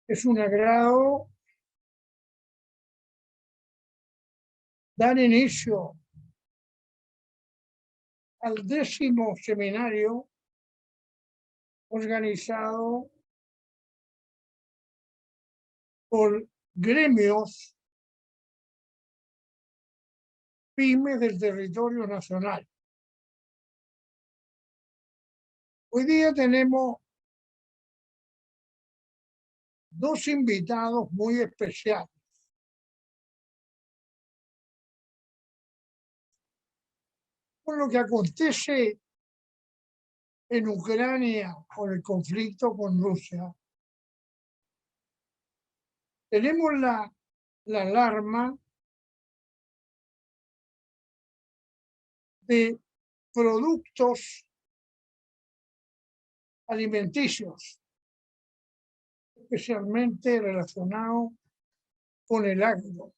Es un agrado dar inicio al 10º seminario organizado por gremios pymes del territorio nacional. Hoy día tenemos dos invitados muy especiales. Por lo que acontece en Ucrania por el conflicto con Rusia, tenemos la alarma de productos alimenticios, especialmente relacionados con el agro.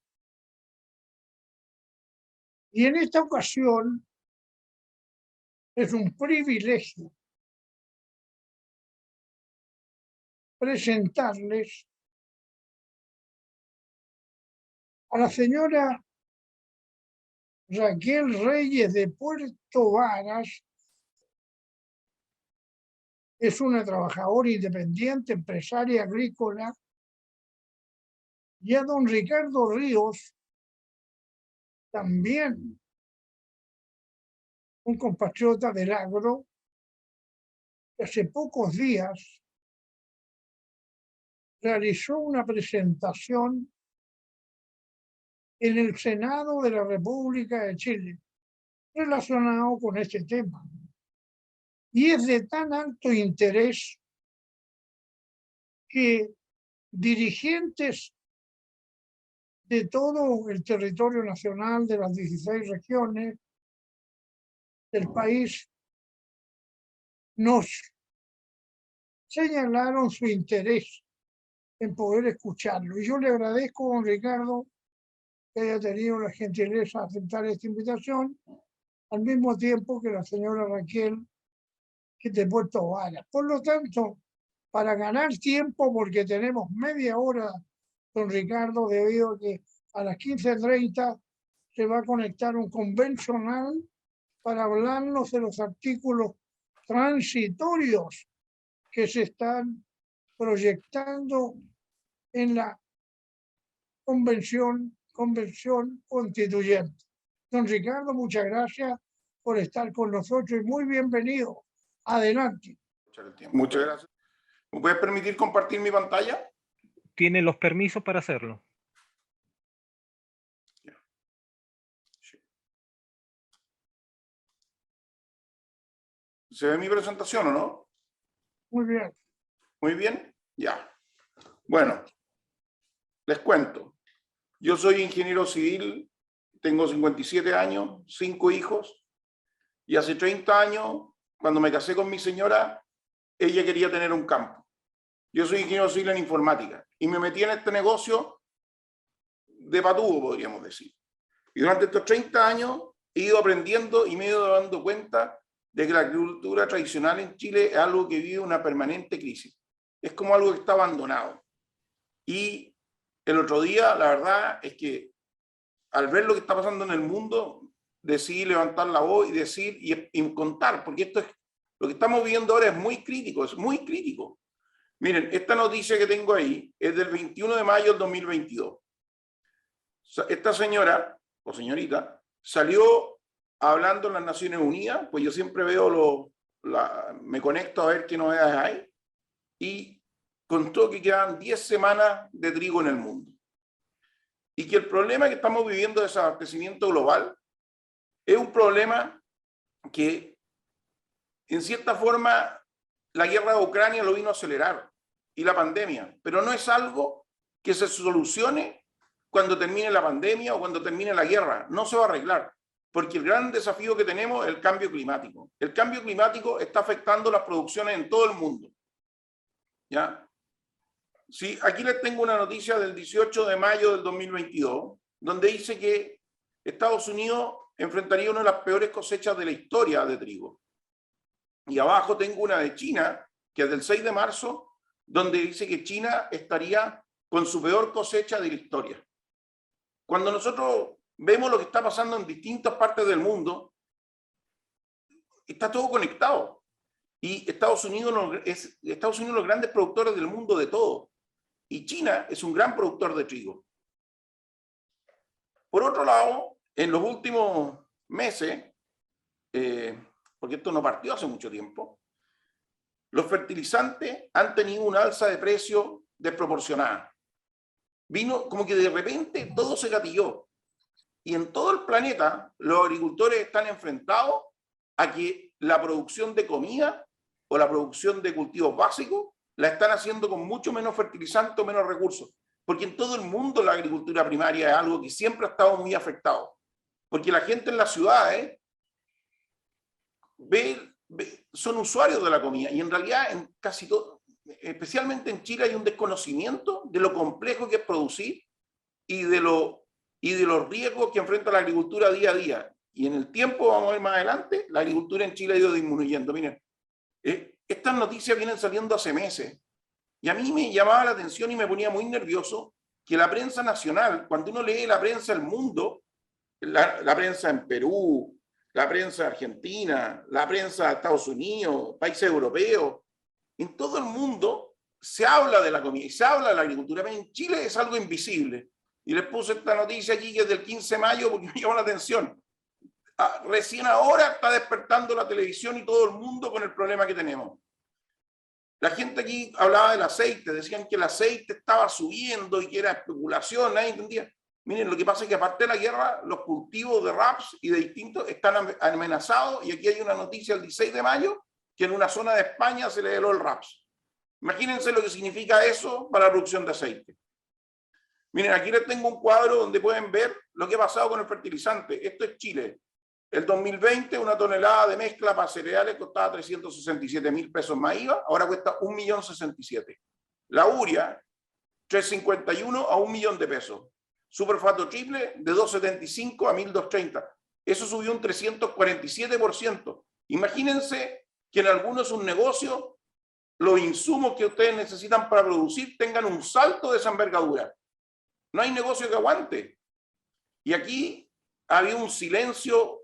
Y en esta ocasión es un privilegio presentarles a la señora Raquel Reyes de Puerto Varas. Es una trabajadora independiente, empresaria agrícola, y a don Ricardo Ríos, también un compatriota del agro, que hace pocos días realizó una presentación en el Senado de la República de Chile relacionado con este tema. Y es de tan alto interés que dirigentes de todo el territorio nacional, de las 16 regiones del país, nos señalaron su interés en poder escucharlo. Y yo le agradezco a don Ricardo que haya tenido la gentileza de aceptar esta invitación, al mismo tiempo que la señora Raquel, que es de Puerto Varas. Por lo tanto, para ganar tiempo, porque tenemos media hora, don Ricardo, debido a que a las 15:30 se va a conectar un convencional para hablarnos de los artículos transitorios que se están proyectando en la convención constituyente. Don Ricardo, muchas gracias por estar con nosotros y muy bienvenido. Adelante. Muchas gracias. ¿Me puedes permitir compartir mi pantalla? Tiene los permisos para hacerlo. ¿Se ve mi presentación o no? Muy bien. Muy bien, ya. Bueno, les cuento. Yo soy ingeniero civil, tengo 57 años, 5 hijos, y hace 30 años, cuando me casé con mi señora, ella quería tener un campo. Yo soy ingeniero civil en informática y me metí en este negocio de patudo, podríamos decir. Y durante estos 30 años he ido aprendiendo y me he ido dando cuenta de que la agricultura tradicional en Chile es algo que vive una permanente crisis. Es como algo que está abandonado. Y el otro día, la verdad es que al ver lo que está pasando en el mundo, decidí levantar la voz y decir y contar, porque esto es, lo que estamos viviendo ahora es muy crítico, es muy crítico. Miren, esta noticia que tengo ahí es del 21 de mayo del 2022. Esta señora, o señorita, salió hablando en las Naciones Unidas, pues yo siempre veo me conecto a ver qué novedades hay, y contó que quedan 10 semanas de trigo en el mundo. Y que el problema que estamos viviendo de desabastecimiento global es un problema que, en cierta forma, la guerra de Ucrania lo vino a acelerar, y la pandemia, pero no es algo que se solucione cuando termine la pandemia o cuando termine la guerra. No se va a arreglar, porque el gran desafío que tenemos es el cambio climático. El cambio climático está afectando las producciones en todo el mundo. ¿Ya? Sí, aquí les tengo una noticia del 18 de mayo del 2022, donde dice que Estados Unidos enfrentaría una de las peores cosechas de la historia de trigo. Y abajo tengo una de China, que es del 6 de marzo, donde dice que China estaría con su peor cosecha de la historia. Cuando nosotros vemos lo que está pasando en distintas partes del mundo, está todo conectado. Y Estados Unidos es los grandes productores del mundo de todo. Y China es un gran productor de trigo. Por otro lado, en los últimos meses, porque esto no partió hace mucho tiempo, los fertilizantes han tenido una alza de precio desproporcionada. Vino como que de repente todo se gatilló. Y en todo el planeta los agricultores están enfrentados a que la producción de comida o la producción de cultivos básicos la están haciendo con mucho menos fertilizante o menos recursos. Porque en todo el mundo la agricultura primaria es algo que siempre ha estado muy afectado. Porque la gente en las ciudades son usuarios de la comida y en realidad en casi todo, especialmente en Chile, hay un desconocimiento de lo complejo que es producir y de los riesgos que enfrenta la agricultura día a día. Y en el tiempo, vamos a ver más adelante, la agricultura en Chile ha ido disminuyendo. Miren, estas noticias vienen saliendo hace meses y a mí me llamaba la atención y me ponía muy nervioso que la prensa nacional, cuando uno lee la prensa del mundo, la prensa en Perú, la prensa argentina, la prensa de Estados Unidos, países europeos, en todo el mundo se habla de la comida y se habla de la agricultura, pero en Chile es algo invisible. Y les puse esta noticia aquí que es del 15 de mayo porque me llamó la atención. Recién ahora está despertando la televisión y todo el mundo con el problema que tenemos. La gente aquí hablaba del aceite, decían que el aceite estaba subiendo y que era especulación, nadie entendía. Miren, lo que pasa es que aparte de la guerra, los cultivos de raps y de distintos están amenazados y aquí hay una noticia el 16 de mayo que en una zona de España se le heló el raps. Imagínense lo que significa eso para la producción de aceite. Miren, aquí les tengo un cuadro donde pueden ver lo que ha pasado con el fertilizante. Esto es Chile. El 2020, una tonelada de mezcla para cereales costaba 367.000 pesos más IVA, ahora cuesta 1.067.000. La urea, 351 a 1 millón de pesos. Superfato triple, de 275 a 1.230. Eso subió un 347%. Imagínense que en algunos un negocio, los insumos que ustedes necesitan para producir tengan un salto de esa envergadura. No hay negocio que aguante. Y aquí había un silencio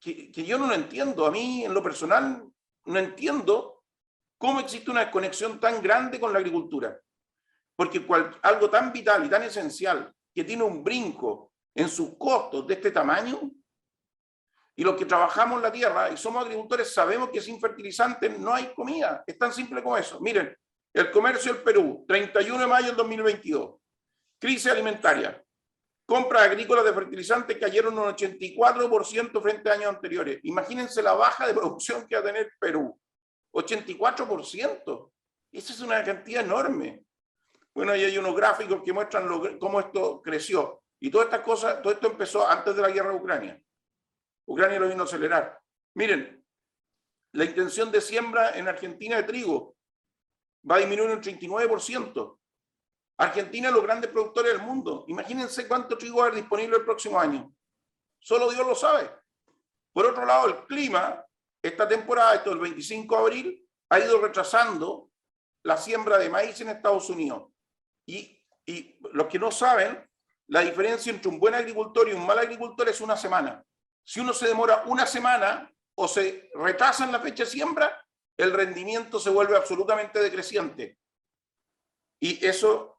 que yo no lo entiendo. A mí, en lo personal, no entiendo cómo existe una desconexión tan grande con la agricultura. Porque algo tan vital y tan esencial que tiene un brinco en sus costos de este tamaño, y los que trabajamos la tierra y somos agricultores sabemos que sin fertilizantes no hay comida. Es tan simple como eso. Miren, el comercio del Perú, 31 de mayo del 2022. Crisis alimentaria. Compras agrícolas de fertilizantes cayeron un 84% frente a años anteriores. Imagínense la baja de producción que va a tener Perú. 84%. Esa es una cantidad enorme. Bueno, ahí hay unos gráficos que muestran cómo esto creció. Y todas estas cosas, todo esto empezó antes de la guerra de Ucrania. Ucrania lo vino a acelerar. Miren, la intención de siembra en Argentina de trigo va a disminuir un 39%. Argentina es los grandes productores del mundo. Imagínense cuánto trigo va a haber disponible el próximo año. Solo Dios lo sabe. Por otro lado, el clima, esta temporada, esto del 25 de abril, ha ido retrasando la siembra de maíz en Estados Unidos. Y los que no saben, la diferencia entre un buen agricultor y un mal agricultor es una semana. Si uno se demora una semana o se retrasa en la fecha de siembra, el rendimiento se vuelve absolutamente decreciente. Y eso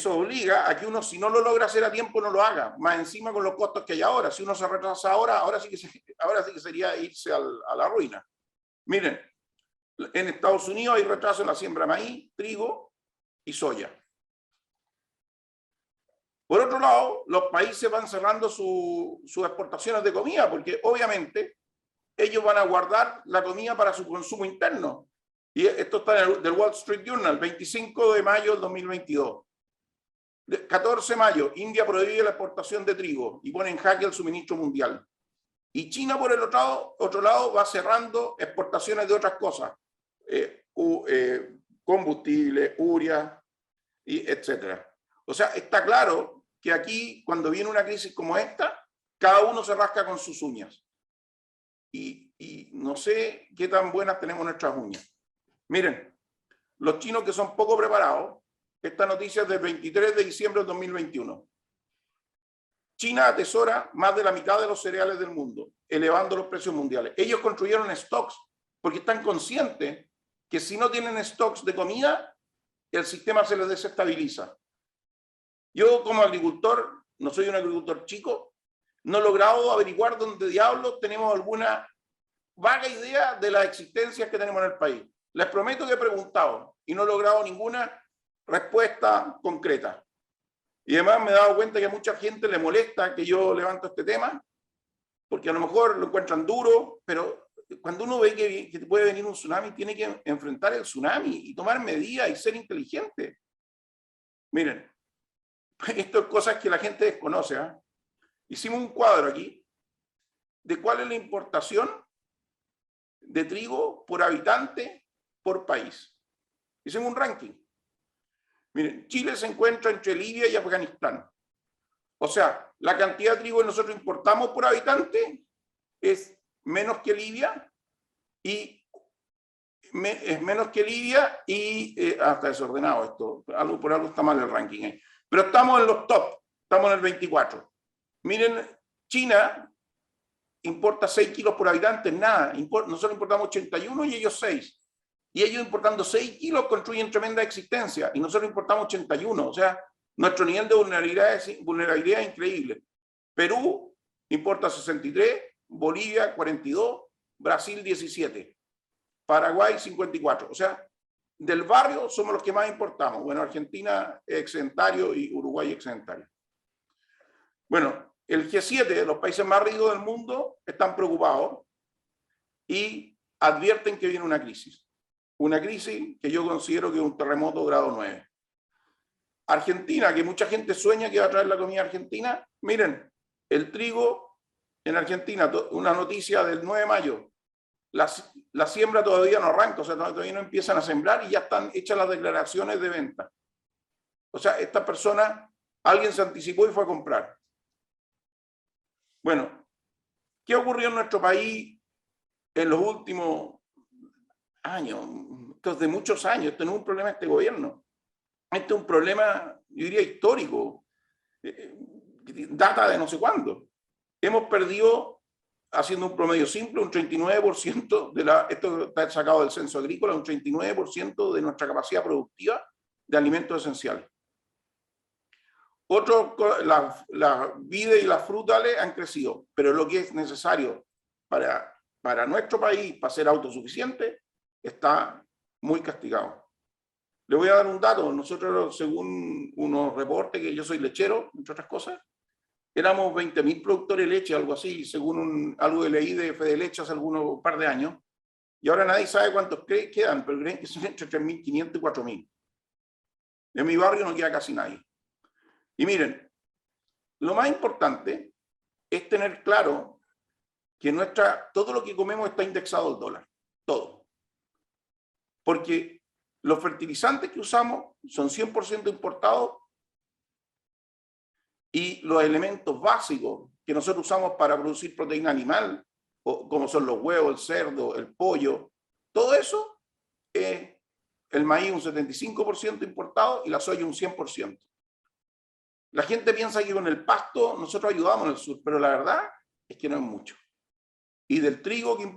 obliga a que uno, si no lo logra hacer a tiempo, no lo haga. Más encima con los costos que hay ahora. Si uno se retrasa ahora sí que sería irse a la ruina. Miren, en Estados Unidos hay retraso en la siembra de maíz, trigo y soya. Por otro lado, los países van cerrando sus exportaciones de comida porque obviamente ellos van a guardar la comida para su consumo interno. Y esto está en el Wall Street Journal, 25 de mayo del 2022. 14 de mayo, India prohíbe la exportación de trigo y pone en jaque el suministro mundial. Y China, por el otro lado, va cerrando exportaciones de otras cosas, combustible, urea, etc. O sea, está claro que aquí, cuando viene una crisis como esta, cada uno se rasca con sus uñas. Y no sé qué tan buenas tenemos nuestras uñas. Miren, los chinos que son poco preparados, esta noticia es del 23 de diciembre del 2021. China atesora más de la mitad de los cereales del mundo, elevando los precios mundiales. Ellos construyeron stocks porque están conscientes que si no tienen stocks de comida, el sistema se les desestabiliza. Yo como agricultor, no soy un agricultor chico, no he logrado averiguar dónde diablos tenemos alguna vaga idea de las existencias que tenemos en el país. Les prometo que he preguntado y no he logrado ninguna respuesta concreta. Y además me he dado cuenta que a mucha gente le molesta que yo levanto este tema, porque a lo mejor lo encuentran duro, pero cuando uno ve que puede venir un tsunami, tiene que enfrentar el tsunami y tomar medidas y ser inteligente. Miren, esto es cosas que la gente desconoce, ¿eh? Hicimos un cuadro aquí de cuál es la importación de trigo por habitante por país. Hicimos un ranking. Miren, Chile se encuentra entre Libia y Afganistán. O sea, la cantidad de trigo que nosotros importamos por habitante es menos que Libia y está desordenado esto, por algo está mal el ranking ahí. Pero estamos en los top, estamos en el 24. Miren, China importa 6 kilos por habitante, nada. Nosotros importamos 81 y ellos 6. Y ellos importando 6 kilos construyen tremenda existencia y nosotros importamos 81. O sea, nuestro nivel de vulnerabilidad es increíble. Perú importa 63, Bolivia 42, Brasil 17, Paraguay 54. O sea, del barrio somos los que más importamos. Bueno, Argentina es excedentario y Uruguay es excedentario. Bueno, el G7, los países más ricos del mundo, están preocupados y advierten que viene una crisis. Una crisis que yo considero que es un terremoto grado 9. Argentina, que mucha gente sueña que va a traer la comida argentina. Miren, el trigo en Argentina, una noticia del 9 de mayo. La siembra todavía no arranca, o sea, todavía no empiezan a sembrar y ya están hechas las declaraciones de venta. O sea, esta persona, alguien se anticipó y fue a comprar. Bueno, ¿qué ocurrió en nuestro país en los últimos años? Esto es de muchos años, esto no es un problema de este gobierno. Este es un problema, yo diría, histórico. Data de no sé cuándo. Hemos perdido, haciendo un promedio simple, un 39% esto está sacado del censo agrícola, un 39% de nuestra capacidad productiva de alimentos esenciales. Las vides y las frutales han crecido, pero lo que es necesario para nuestro país, para ser autosuficiente, está muy castigado. Le voy a dar un dato. Nosotros, según unos reportes, que yo soy lechero, entre otras cosas, éramos 20.000 productores de leche, algo así, según algo que leí de Fede Leche hace un par de años, y ahora nadie sabe cuántos quedan, pero creen que son entre 3.500 y 4.000. En mi barrio no queda casi nadie. Y miren, lo más importante es tener claro que todo lo que comemos está indexado al dólar, todo. Porque los fertilizantes que usamos son 100% importados y los elementos básicos que nosotros usamos para producir proteína animal, como son los huevos, el cerdo, el pollo, todo eso, el maíz un 75% importado y la soya un 100%. La gente piensa que con el pasto nosotros ayudamos en el sur, pero la verdad es que no es mucho. Y del trigo que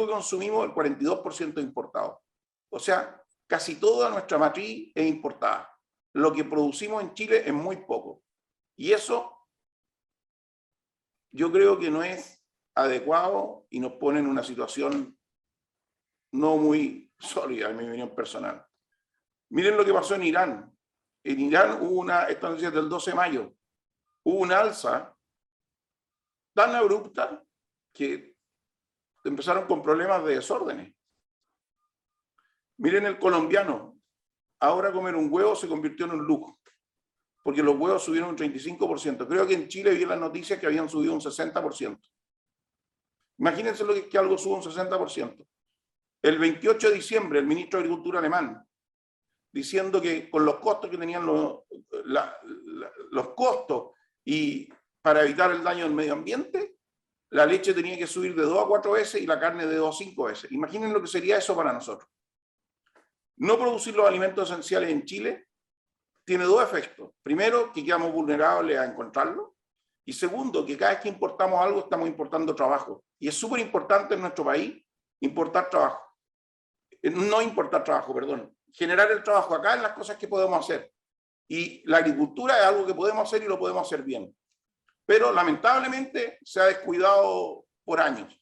consumimos, el 42% importado. O sea, casi toda nuestra matriz es importada. Lo que producimos en Chile es muy poco. Y eso yo creo que no es adecuado y nos pone en una situación no muy sólida, en mi opinión personal. Miren lo que pasó en Irán. En Irán hubo esta noticia del 12 de mayo, hubo una alza tan abrupta que empezaron con problemas de desórdenes. Miren el colombiano, ahora comer un huevo se convirtió en un lujo, porque los huevos subieron un 35%. Creo que en Chile vi las noticias que habían subido un 60%. Imagínense lo que es que algo suba un 60%. El 28 de diciembre, el ministro de Agricultura alemán, diciendo que con los costos que tenían los costos y para evitar el daño del medio ambiente, la leche tenía que subir de 2 a 4 veces y la carne de 2 a 5 veces. Imaginen lo que sería eso para nosotros. No producir los alimentos esenciales en Chile tiene dos efectos. Primero, que quedamos vulnerables a encontrarlo. Y segundo, que cada vez que importamos algo, estamos importando trabajo. Y es súper importante en nuestro país importar trabajo. No importar trabajo, perdón. Generar el trabajo acá en las cosas que podemos hacer. Y la agricultura es algo que podemos hacer y lo podemos hacer bien. Pero lamentablemente se ha descuidado por años.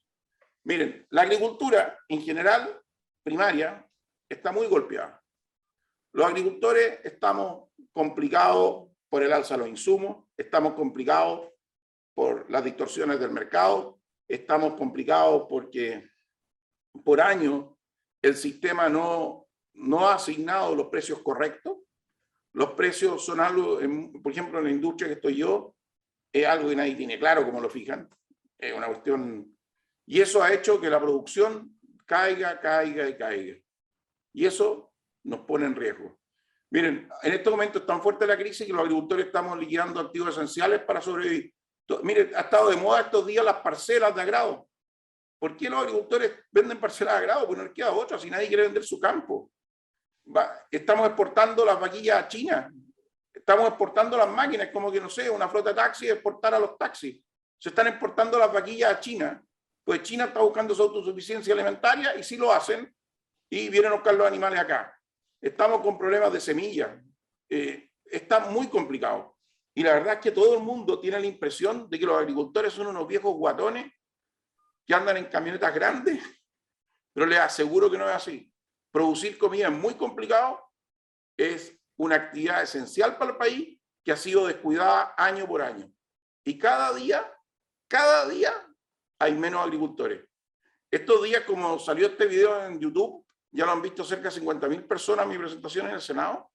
Miren, la agricultura en general, primaria, está muy golpeada. Los agricultores estamos complicados por el alza de los insumos, estamos complicados por las distorsiones del mercado, estamos complicados porque por años el sistema no ha asignado los precios correctos. Los precios son algo, por ejemplo, en la industria que estoy yo, es algo que nadie tiene claro cómo lo fijan. Es una cuestión... Y eso ha hecho que la producción caiga. Y eso nos pone en riesgo. Miren, en este momento es tan fuerte la crisis que los agricultores estamos liquidando activos esenciales para sobrevivir. Miren, ha estado de moda estos días las parcelas de agrado. ¿Por qué los agricultores venden parcelas de agrado? Pues no les queda otra, si nadie quiere vender su campo. Estamos exportando las vaquillas a China. Estamos exportando las máquinas, como que, no sé, una flota de taxis, exportar a los taxis. Se están exportando las vaquillas a China. Pues China está buscando su autosuficiencia alimentaria y sí lo hacen y vienen a buscar los animales acá. Estamos con problemas de semillas. Está muy complicado. Y la verdad es que todo el mundo tiene la impresión de que los agricultores son unos viejos guatones que andan en camionetas grandes, pero les aseguro que no es así. Producir comida es muy complicado, es una actividad esencial para el país que ha sido descuidada año por año. Y cada día hay menos agricultores. Estos días, como salió este video en YouTube, ya lo han visto cerca de 50.000 personas en mi presentación en el Senado,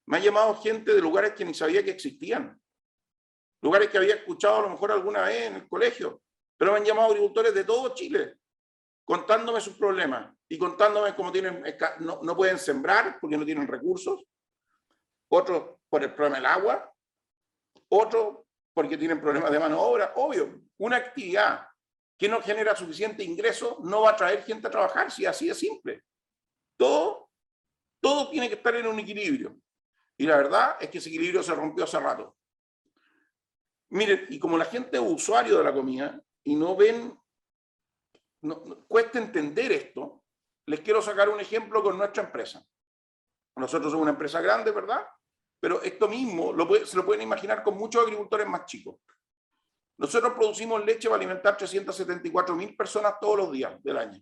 me ha llamado gente de lugares que ni sabía que existían. Lugares que había escuchado a lo mejor alguna vez en el colegio, pero me han llamado agricultores de todo Chile, contándome sus problemas y contándome cómo no pueden sembrar porque no tienen recursos, otros por el problema del agua, otros porque tienen problemas de mano de obra. Obvio, una actividad que no genera suficiente ingreso no va a traer gente a trabajar, si así es simple. Todo tiene que estar en un equilibrio. Y la verdad es que ese equilibrio se rompió hace rato. Miren, y como la gente es usuario de la comida y no ven, cuesta entender esto, les quiero sacar un ejemplo con nuestra empresa. Nosotros somos una empresa grande, ¿verdad? Pero esto mismo se lo pueden imaginar con muchos agricultores más chicos. Nosotros producimos leche para alimentar 374.000 personas todos los días del año.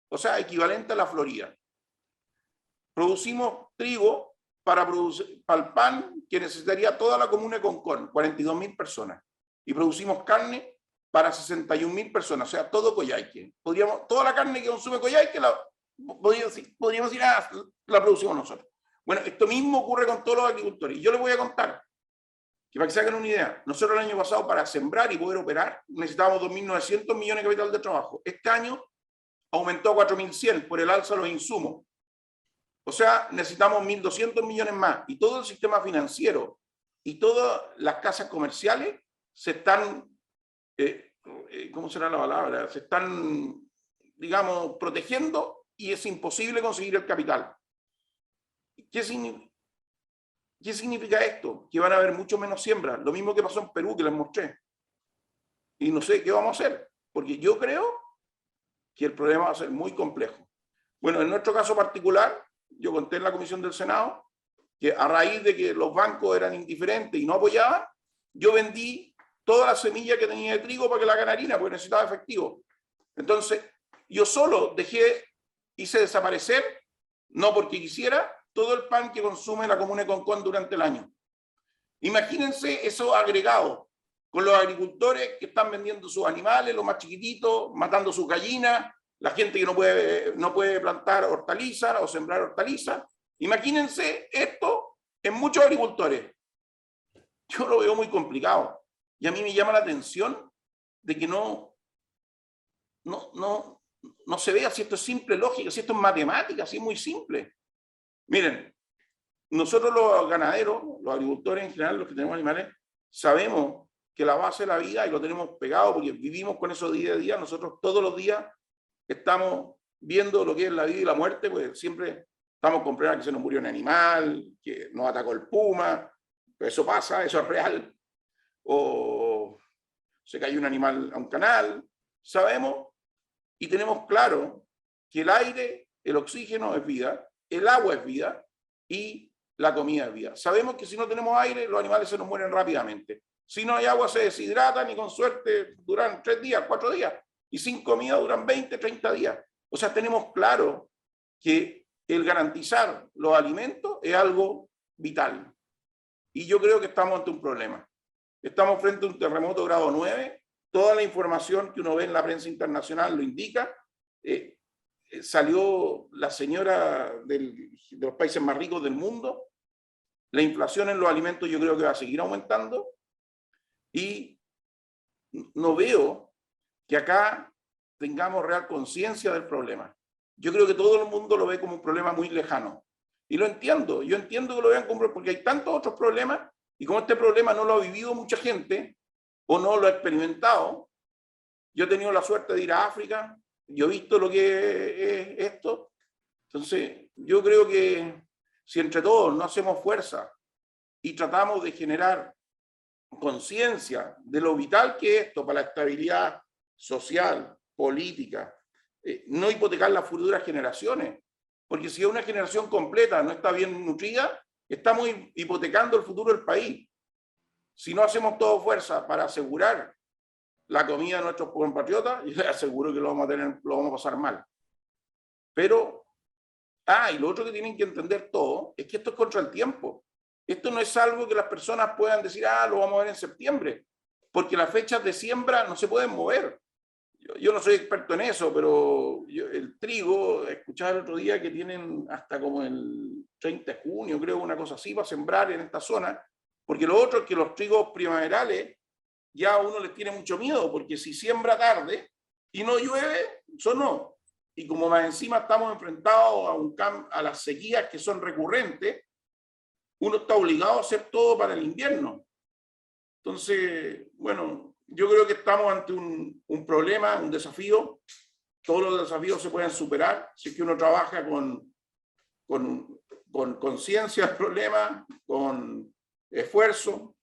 O sea, equivalente a la Florida. Producimos trigo para el pan que necesitaría toda la comuna de Concón, 42.000 personas. Y producimos carne para 61.000 personas, o sea, todo Coyhaique. Toda la carne que consume Coyhaique, podríamos decir, la producimos nosotros. Bueno, esto mismo ocurre con todos los agricultores. Y yo les voy a contar, que para que se hagan una idea, nosotros el año pasado para sembrar y poder operar necesitábamos 2.900 millones de capital de trabajo. Este año aumentó a 4.100 por el alza de los insumos. O sea, necesitamos 1.200 millones más. Y todo el sistema financiero y todas las casas comerciales se están, ¿cómo será la palabra? Se están, digamos, protegiendo y es imposible conseguir el capital. ¿Qué significa esto? Que van a haber mucho menos siembras. Lo mismo que pasó en Perú, que les mostré. Y no sé qué vamos a hacer, porque yo creo que el problema va a ser muy complejo. Bueno, en nuestro caso particular, yo conté en la comisión del Senado que a raíz de que los bancos eran indiferentes y no apoyaban, yo vendí toda la semilla que tenía de trigo para que la ganarina, porque necesitaba efectivo. Entonces, yo solo hice desaparecer, no porque quisiera, todo el pan que consume la comuna de Concón durante el año. Imagínense eso agregado con los agricultores que están vendiendo sus animales, los más chiquititos, matando sus gallinas, la gente que no puede plantar hortalizas o sembrar hortalizas. Imagínense esto en muchos agricultores. Yo lo veo muy complicado. Y a mí me llama la atención de que no se vea si esto es simple lógica, si esto es matemática, si es muy simple. Miren, nosotros los ganaderos, los agricultores en general, los que tenemos animales, sabemos que la base de la vida, y lo tenemos pegado porque vivimos con eso día a día, nosotros todos los días estamos viendo lo que es la vida y la muerte, pues siempre estamos con problemas que se nos murió un animal, que nos atacó el puma, pero eso pasa, eso es real, o se cayó un animal a un canal. Sabemos y tenemos claro que el aire, el oxígeno es vida, el agua es vida y la comida es vida. Sabemos que si no tenemos aire, los animales se nos mueren rápidamente. Si no hay agua, se deshidratan y con suerte duran 3 días, 4 días. Y sin comida duran 20, 30 días. O sea, tenemos claro que el garantizar los alimentos es algo vital. Y yo creo que estamos ante un problema. Estamos frente a un terremoto grado 9. Toda la información que uno ve en la prensa internacional lo indica. Salió la señora de los países más ricos del mundo. La inflación en los alimentos yo creo que va a seguir aumentando. Y no veo que acá tengamos real conciencia del problema. Yo creo que todo el mundo lo ve como un problema muy lejano. Y lo entiendo, yo entiendo que lo vean como, porque hay tantos otros problemas, y como este problema no lo ha vivido mucha gente, o no lo ha experimentado. Yo he tenido la suerte de ir a África, yo he visto lo que es esto. Entonces, yo creo que si entre todos no hacemos fuerza y tratamos de generar conciencia de lo vital que es esto para la estabilidad social, política, no hipotecar las futuras generaciones, porque si una generación completa no está bien nutrida, estamos hipotecando el futuro del país. Si no hacemos todo fuerza para asegurar la comida de nuestros compatriotas, yo les aseguro que lo vamos a pasar mal. Pero, y lo otro que tienen que entender todo es que esto es contra el tiempo. Esto no es algo que las personas puedan decir, lo vamos a ver en septiembre, porque las fechas de siembra no se pueden mover. Yo no soy experto en eso, pero el trigo, escuchaba el otro día que tienen hasta como el 30 de junio, creo, una cosa así, para sembrar en esta zona, porque lo otro es que los trigos primaverales ya a uno les tiene mucho miedo, porque si siembra tarde y no llueve, sonó. Y como más encima estamos enfrentados a las sequías que son recurrentes, uno está obligado a hacer todo para el invierno. Entonces, bueno, yo creo que estamos ante un problema, un desafío. Todos los desafíos se pueden superar si es que uno trabaja con conciencia del problema, con esfuerzo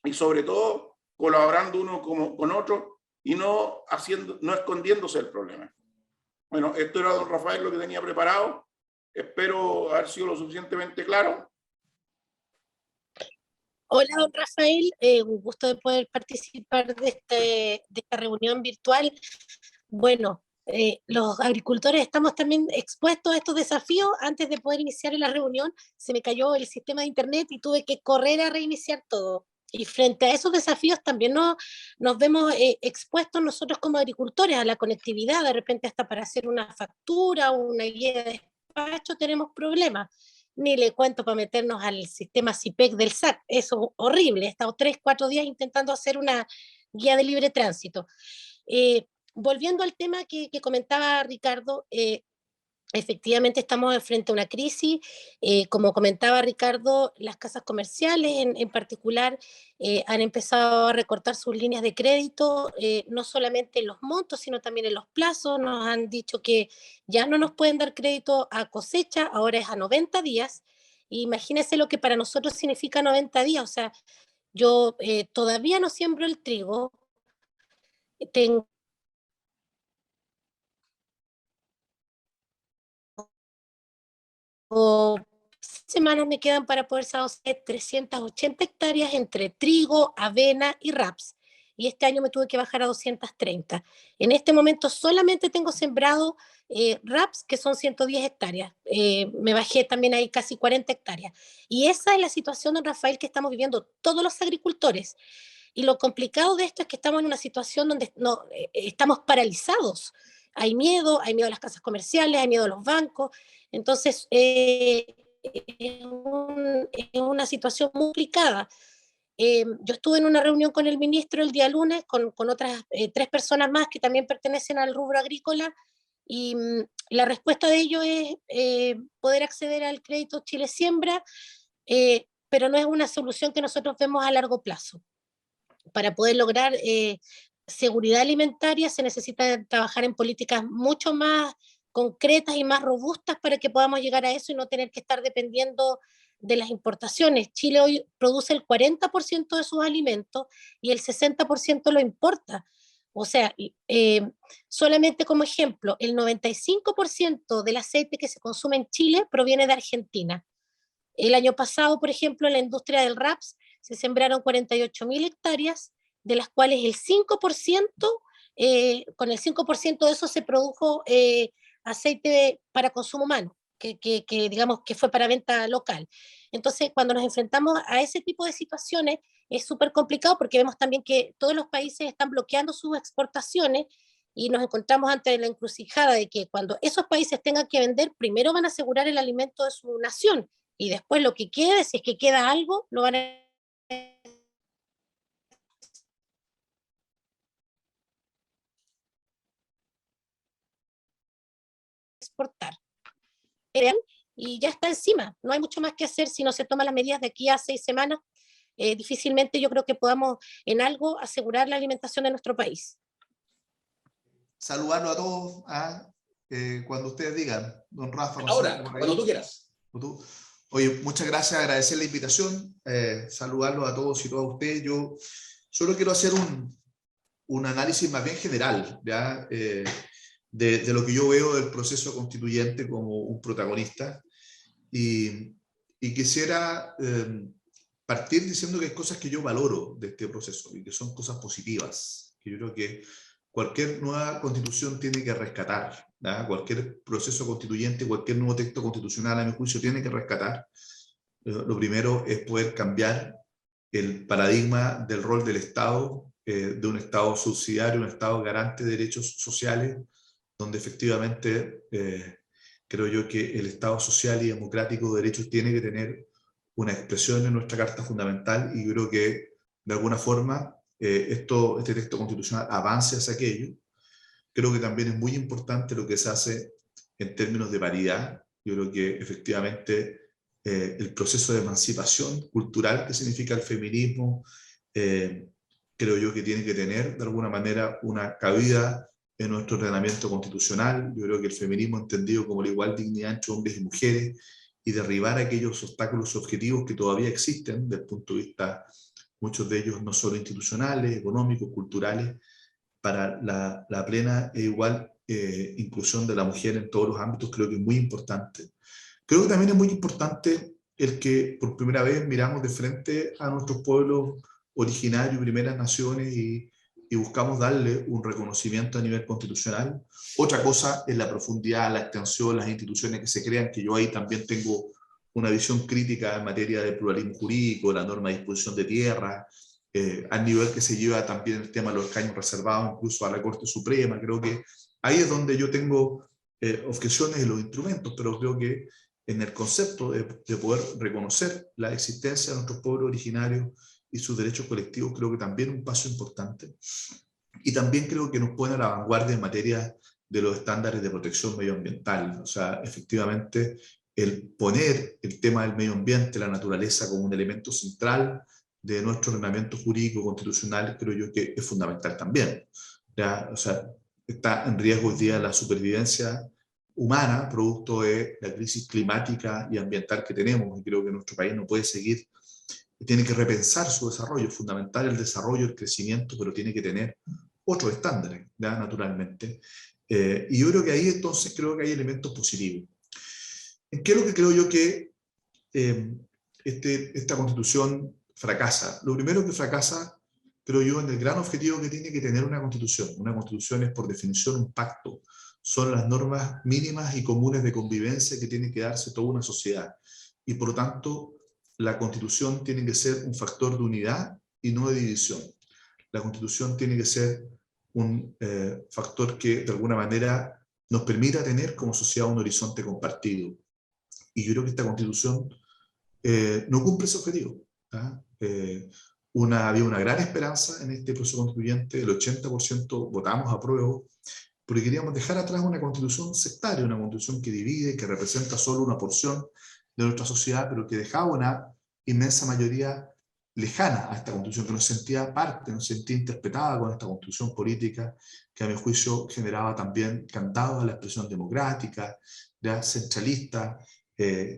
y sobre todo colaborando uno con otro y no escondiéndose del problema. Bueno, esto era, don Rafael, lo que tenía preparado. Espero haber sido lo suficientemente claro. Hola, don Rafael, un gusto de poder participar de esta reunión virtual. Bueno, los agricultores estamos también expuestos a estos desafíos. Antes de poder iniciar la reunión, se me cayó el sistema de internet y tuve que correr a reiniciar todo. Y frente a esos desafíos también nos vemos expuestos nosotros como agricultores a la conectividad, de repente hasta para hacer una factura o una guía de despacho tenemos problemas. Ni le cuento para meternos al sistema CIPEC del SAC, eso es horrible, he estado 3, 4 días intentando hacer una guía de libre tránsito. Volviendo al tema que comentaba Ricardo, efectivamente estamos frente a una crisis, como comentaba Ricardo, las casas comerciales en particular han empezado a recortar sus líneas de crédito, no solamente en los montos, sino también en los plazos. Nos han dicho que ya no nos pueden dar crédito a cosecha, ahora es a 90 días. Imagínense lo que para nosotros significa 90 días, o sea, yo todavía no siembro el trigo, tengo semanas me quedan para poder hacer 380 hectáreas entre trigo, avena y raps. Y este año me tuve que bajar a 230. En este momento solamente tengo sembrado raps, que son 110 hectáreas. Me bajé también ahí casi 40 hectáreas. Y esa es la situación, don Rafael, que estamos viviendo todos los agricultores. Y lo complicado de esto es que estamos en una situación donde estamos paralizados. Hay miedo a las casas comerciales, hay miedo a los bancos. Entonces, es una situación muy complicada. Yo estuve en una reunión con el ministro el día lunes, con otras 3 personas más que también pertenecen al rubro agrícola, y la respuesta de ellos es poder acceder al crédito Chile Siembra, pero no es una solución que nosotros vemos a largo plazo. Para poder lograr seguridad alimentaria se necesita trabajar en políticas mucho más concretas y más robustas para que podamos llegar a eso y no tener que estar dependiendo de las importaciones. Chile hoy produce el 40% de sus alimentos y el 60% lo importa. O sea, solamente como ejemplo, el 95% del aceite que se consume en Chile proviene de Argentina. El año pasado, por ejemplo, en la industria del raps se sembraron 48.000 hectáreas, de las cuales el 5%, con el 5% de eso se produjo aceite para consumo humano, que digamos que fue para venta local. Entonces, cuando nos enfrentamos a ese tipo de situaciones, es súper complicado porque vemos también que todos los países están bloqueando sus exportaciones y nos encontramos ante la encrucijada de que cuando esos países tengan que vender, primero van a asegurar el alimento de su nación y después lo que quede, si es que queda algo, lo van a exportar. Y ya está encima, no hay mucho más que hacer si no se toman las medidas de aquí a 6 semanas. Difícilmente yo creo que podamos en algo asegurar la alimentación de nuestro país. Saludarlo a todos, cuando ustedes digan, don Rafa. Ahora, cuando tú quieras. Oye, muchas gracias, agradecer la invitación, saludarlos a todos y todas ustedes. Yo solo quiero hacer un análisis más bien general, ¿ya? De lo que yo veo del proceso constituyente como un protagonista, y quisiera partir diciendo que hay cosas que yo valoro de este proceso y que son cosas positivas, que yo creo que cualquier nueva constitución tiene que rescatar, ¿ya? Cualquier proceso constituyente, cualquier nuevo texto constitucional, a mi juicio, tiene que rescatar. Lo primero es poder cambiar el paradigma del rol del Estado, de un Estado subsidiario, un Estado garante de derechos sociales, donde efectivamente creo yo que el Estado social y democrático de derechos tiene que tener una expresión en nuestra Carta Fundamental, y creo que de alguna forma este texto constitucional avance hacia aquello. Creo que también es muy importante lo que se hace en términos de paridad. Yo creo que efectivamente el proceso de emancipación cultural que significa el feminismo, creo yo que tiene que tener de alguna manera una cabida en nuestro ordenamiento constitucional. Yo creo que el feminismo entendido como la igual dignidad entre hombres y mujeres, y derribar aquellos obstáculos objetivos que todavía existen desde el punto de vista, muchos de ellos no solo institucionales, económicos, culturales, para la plena e igual inclusión de la mujer en todos los ámbitos. Creo que es muy importante. Creo que también es muy importante el que por primera vez miramos de frente a nuestros pueblos originarios, primeras naciones, y buscamos darle un reconocimiento a nivel constitucional. Otra cosa es la profundidad, la extensión, las instituciones que se crean, que yo ahí también tengo una visión crítica en materia de pluralismo jurídico, la norma de disposición de tierra, al nivel que se lleva también el tema de los escaños reservados incluso a la Corte Suprema. Creo que ahí es donde yo tengo objeciones en los instrumentos, pero creo que en el concepto de poder reconocer la existencia de nuestros pueblos originarios y sus derechos colectivos, creo que también es un paso importante. Y también creo que nos pone a la vanguardia en materia de los estándares de protección medioambiental. O sea, efectivamente, el poner el tema del medio ambiente, la naturaleza, como un elemento central de nuestro ordenamiento jurídico constitucional, creo yo que es fundamental también, ¿ya? O sea, está en riesgo hoy día la supervivencia humana, producto de la crisis climática y ambiental que tenemos, y creo que nuestro país no puede seguir, tiene que repensar su desarrollo. Es fundamental el desarrollo, el crecimiento, pero tiene que tener otros estándares, ¿ya? Naturalmente. Y yo creo que ahí entonces creo que hay elementos positivos. ¿En qué es lo que creo yo que esta constitución fracasa? Lo primero que fracasa, creo yo, en el gran objetivo que tiene que tener una constitución. Una constitución es por definición un pacto. Son las normas mínimas y comunes de convivencia que tiene que darse toda una sociedad. Y por lo tanto, la constitución tiene que ser un factor de unidad y no de división. La constitución tiene que ser un factor que de alguna manera nos permita tener como sociedad un horizonte compartido. Y yo creo que esta constitución no cumple ese objetivo. Había una gran esperanza en este proceso constituyente, el 80% votamos a prueba, porque queríamos dejar atrás una constitución sectaria, una constitución que divide, que representa solo una porción de nuestra sociedad, pero que dejaba una inmensa mayoría lejana a esta constitución, que no se sentía parte, no se sentía interpretada con esta constitución política, que a mi juicio generaba también candados a la expresión democrática, ya centralista,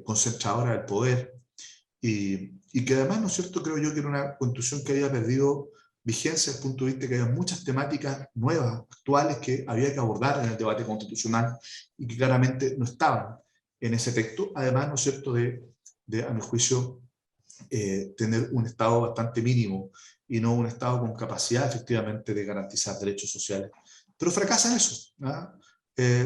concentradora del poder, y que además, ¿no es cierto?, creo yo que era una constitución que había perdido vigencia desde el punto de vista que había muchas temáticas nuevas, actuales, que había que abordar en el debate constitucional y que claramente no estaban en ese texto, además, ¿no es cierto?, de a mi juicio, tener un Estado bastante mínimo y no un Estado con capacidad efectivamente de garantizar derechos sociales. Pero fracasa en eso, ¿no?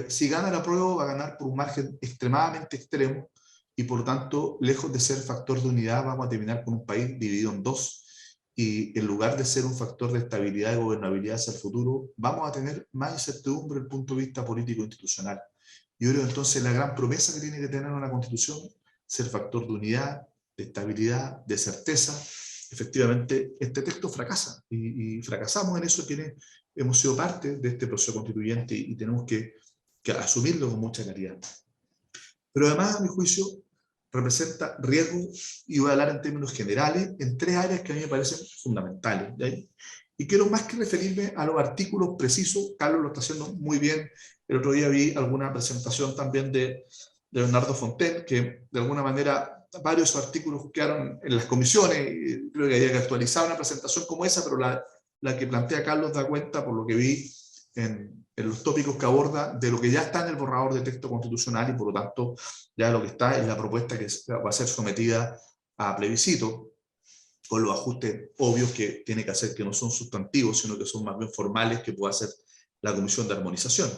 Si gana la prueba, va a ganar por un margen extremadamente extremo y por lo tanto, lejos de ser factor de unidad, vamos a terminar con un país dividido en dos, y en lugar de ser un factor de estabilidad y gobernabilidad hacia el futuro, vamos a tener más incertidumbre desde el punto de vista político e institucional. Yo creo entonces la gran promesa que tiene que tener una constitución, ser factor de unidad, de estabilidad, de certeza. Efectivamente, este texto fracasa, y fracasamos en eso quienes hemos sido parte de este proceso constituyente, y tenemos que asumirlo con mucha claridad. Pero además, a mi juicio, representa riesgo, y voy a hablar en términos generales, en tres áreas que a mí me parecen fundamentales. ¿Sí? Y quiero más que referirme a los artículos precisos, Carlos lo está haciendo muy bien. El otro día vi alguna presentación también de Bernardo Fontaine, que de alguna manera varios de esos artículos quedaron en las comisiones, y creo que había que actualizar una presentación como esa, pero la que plantea Carlos da cuenta, por lo que vi en los tópicos que aborda, de lo que ya está en el borrador de texto constitucional, y por lo tanto ya lo que está es la propuesta que va a ser sometida a plebiscito, con los ajustes obvios que tiene que hacer, que no son sustantivos, sino que son más bien formales, que puede hacer la Comisión de Armonización.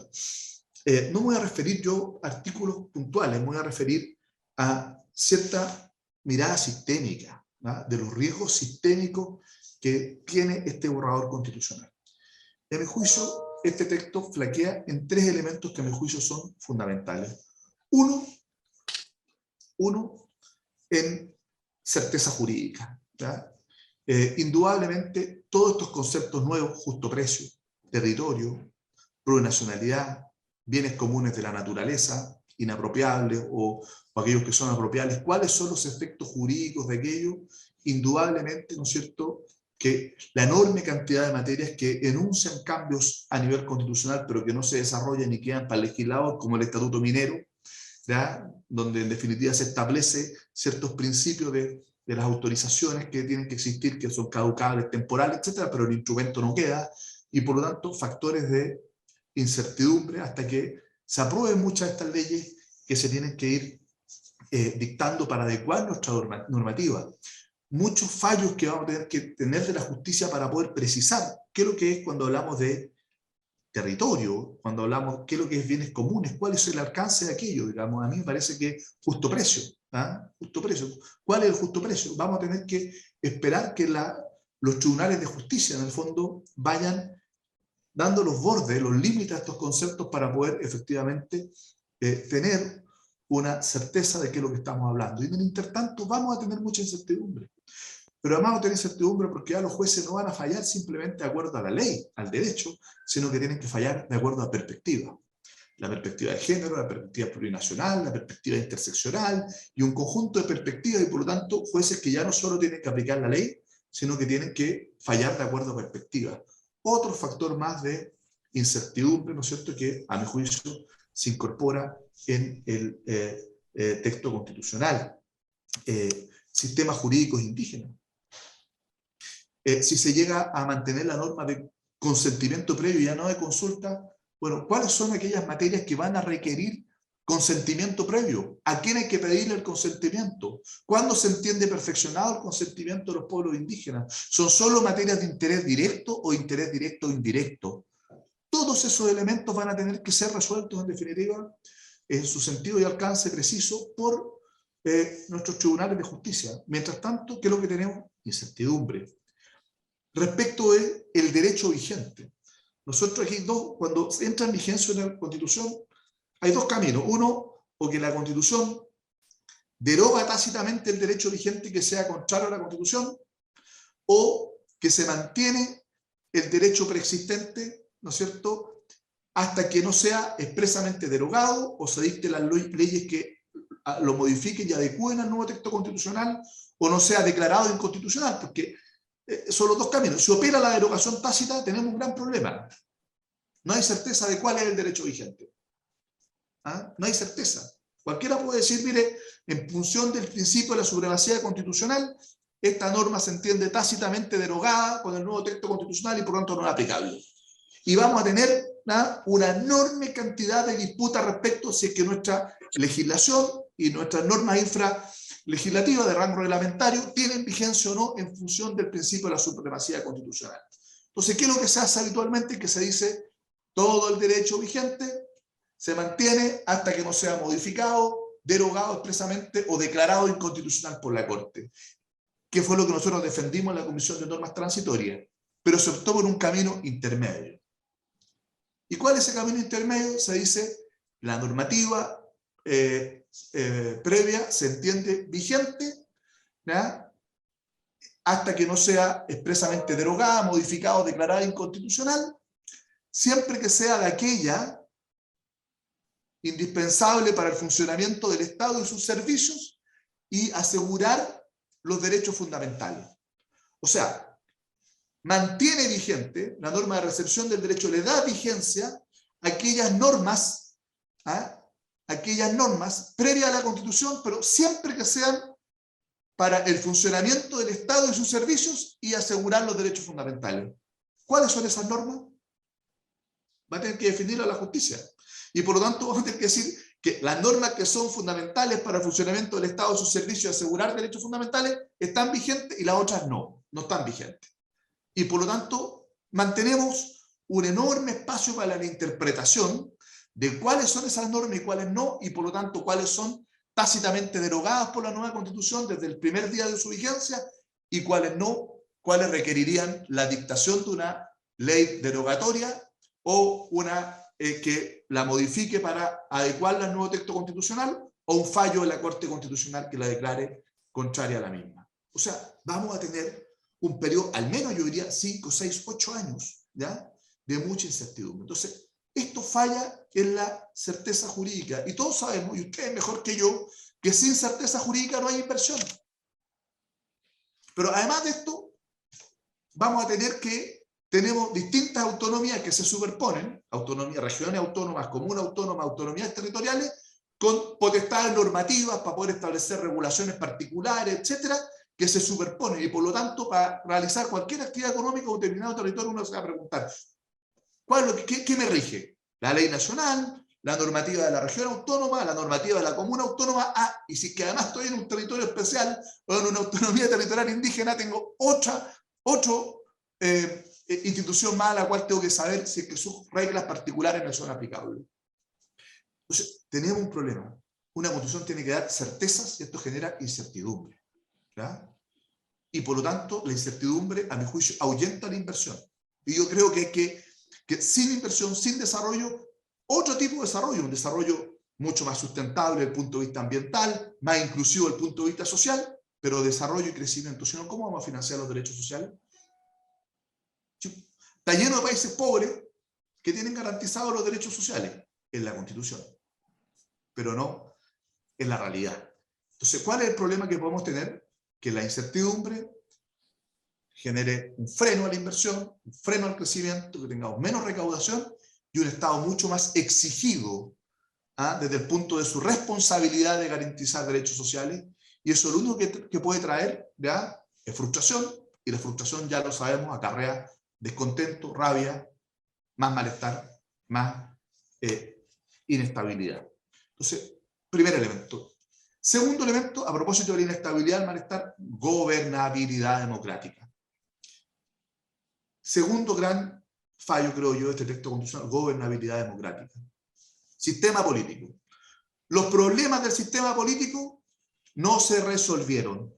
No me voy a referir yo a artículos puntuales, me voy a referir a cierta mirada sistémica, ¿no?, de los riesgos sistémicos que tiene este borrador constitucional. Y a mi juicio, este texto flaquea en tres elementos que a mi juicio son fundamentales. Uno, en certeza jurídica. Indudablemente, todos estos conceptos nuevos, justo precio, territorio, plurinacionalidad, bienes comunes de la naturaleza, inapropiables o aquellos que son apropiables, ¿cuáles son los efectos jurídicos de aquello? Indudablemente, ¿no es cierto?, que la enorme cantidad de materias que enuncian cambios a nivel constitucional, pero que no se desarrollan ni quedan para el legislador, como el Estatuto Minero, ¿ya?, donde en definitiva se establece ciertos principios de las autorizaciones que tienen que existir, que son caducables, temporales, etcétera, pero el instrumento no queda, y por lo tanto factores de incertidumbre hasta que se aprueben muchas de estas leyes que se tienen que ir dictando para adecuar nuestra normativa. Muchos fallos que vamos a tener que tener de la justicia para poder precisar qué es lo que es cuando hablamos de territorio, cuando hablamos qué es lo que es bienes comunes, cuál es el alcance de aquello, digamos. A mí me parece que justo precio, justo precio. ¿Cuál es el justo precio? Vamos a tener que esperar que los tribunales de justicia, en el fondo, vayan dando los bordes, los límites a estos conceptos para poder efectivamente tener una certeza de qué es lo que estamos hablando. Y en el intertanto vamos a tener mucha incertidumbre. Pero además vamos a tener incertidumbre porque ya los jueces no van a fallar simplemente de acuerdo a la ley, al derecho, sino que tienen que fallar de acuerdo a perspectiva. La perspectiva de género, la perspectiva plurinacional, la perspectiva interseccional, y un conjunto de perspectivas, y por lo tanto jueces que ya no solo tienen que aplicar la ley, sino que tienen que fallar de acuerdo a perspectiva. Otro factor más de incertidumbre, ¿no es cierto?, que a mi juicio se incorpora en el texto constitucional. Sistemas jurídicos indígenas. Si se llega a mantener la norma de consentimiento previo y ya no de consulta, bueno, ¿cuáles son aquellas materias que van a requerir consentimiento previo? ¿A quién hay que pedirle el consentimiento? ¿Cuándo se entiende perfeccionado el consentimiento de los pueblos indígenas? ¿Son solo materias de interés directo o interés directo o indirecto? Todos esos elementos van a tener que ser resueltos, en definitiva, en su sentido y alcance preciso por nuestros tribunales de justicia. Mientras tanto, ¿qué es lo que tenemos? Incertidumbre. Respecto del derecho vigente. Nosotros aquí cuando entra en vigencia una Constitución, hay dos caminos. Uno, o que la Constitución deroga tácitamente el derecho vigente que sea contrario a la Constitución, o que se mantiene el derecho preexistente, ¿no es cierto?, hasta que no sea expresamente derogado o se dicten las leyes que lo modifiquen y adecúen al nuevo texto constitucional, o no sea declarado inconstitucional, porque son los dos caminos. Si opera la derogación tácita, tenemos un gran problema. No hay certeza de cuál es el derecho vigente. ¿Ah? No hay certeza. Cualquiera puede decir, mire, en función del principio de la supremacía constitucional, esta norma se entiende tácitamente derogada con el nuevo texto constitucional y por lo tanto no es aplicable. Y vamos a tener una enorme cantidad de disputas respecto a si es que nuestra legislación y nuestras normas infralegislativas de rango reglamentario tienen vigencia o no en función del principio de la supremacía constitucional. Entonces, ¿qué es lo que se hace habitualmente? Que se dice, todo el derecho vigente se mantiene hasta que no sea modificado, derogado expresamente o declarado inconstitucional por la Corte, que fue lo que nosotros defendimos en la Comisión de Normas Transitorias, pero se optó por un camino intermedio. ¿Y cuál es ese camino intermedio? Se dice, la normativa previa se entiende vigente, ¿ya?, hasta que no sea expresamente derogada, modificada o declarada inconstitucional, siempre que sea de aquella indispensable para el funcionamiento del Estado y sus servicios y asegurar los derechos fundamentales. O sea, mantiene vigente la norma de recepción del derecho, le da vigencia a aquellas normas, previas a la Constitución, pero siempre que sean para el funcionamiento del Estado y sus servicios y asegurar los derechos fundamentales. ¿Cuáles son esas normas? Va a tener que definirla la justicia. Y por lo tanto vamos a tener que decir que las normas que son fundamentales para el funcionamiento del Estado y sus servicios y asegurar derechos fundamentales están vigentes y las otras no están vigentes. Y por lo tanto mantenemos un enorme espacio para la interpretación de cuáles son esas normas y cuáles no, y por lo tanto cuáles son tácitamente derogadas por la nueva Constitución desde el primer día de su vigencia y cuáles no, cuáles requerirían la dictación de una ley derogatoria o una que la modifique para adecuarla al nuevo texto constitucional o un fallo de la Corte Constitucional que la declare contraria a la misma. O sea, vamos a tener un periodo, al menos yo diría 5, 6, 8 años, ¿ya?, de mucha incertidumbre. Entonces, esto falla en la certeza jurídica. Y todos sabemos, y ustedes mejor que yo, que sin certeza jurídica no hay inversión. Pero además de esto, vamos a tener que tenemos distintas autonomías que se superponen, autonomías, regiones autónomas, comunas autónomas, autonomías territoriales, con potestades normativas para poder establecer regulaciones particulares, etcétera, que se superponen. Y por lo tanto, para realizar cualquier actividad económica en un determinado territorio, uno se va a preguntar, ¿qué me rige? La ley nacional, la normativa de la región autónoma, la normativa de la comuna autónoma, y si que además estoy en un territorio especial o en una autonomía territorial indígena, tengo otra institución más a la cual tengo que saber si es que sus reglas particulares me son aplicables. Entonces, tenemos un problema. Una constitución tiene que dar certezas y esto genera incertidumbre, ¿verdad? Y por lo tanto, la incertidumbre, a mi juicio, ahuyenta la inversión. Y yo creo que hay que sin inversión, sin desarrollo, otro tipo de desarrollo, un desarrollo mucho más sustentable desde el punto de vista ambiental, más inclusivo desde el punto de vista social, pero desarrollo y crecimiento. Si no, ¿cómo vamos a financiar los derechos sociales? Está lleno de países pobres que tienen garantizados los derechos sociales en la Constitución, pero no en la realidad. Entonces, ¿cuál es el problema que podemos tener? Que la incertidumbre genere un freno a la inversión, un freno al crecimiento, que tengamos menos recaudación y un Estado mucho más exigido desde el punto de su responsabilidad de garantizar derechos sociales, y eso lo único que puede traer es frustración, y la frustración, ya lo sabemos, acarrea descontento, rabia, más malestar, más inestabilidad. Entonces, primer elemento. Segundo elemento, a propósito de la inestabilidad, el malestar, gobernabilidad democrática. Segundo gran fallo, creo yo, de este texto constitucional, gobernabilidad democrática. Sistema político. Los problemas del sistema político no se resolvieron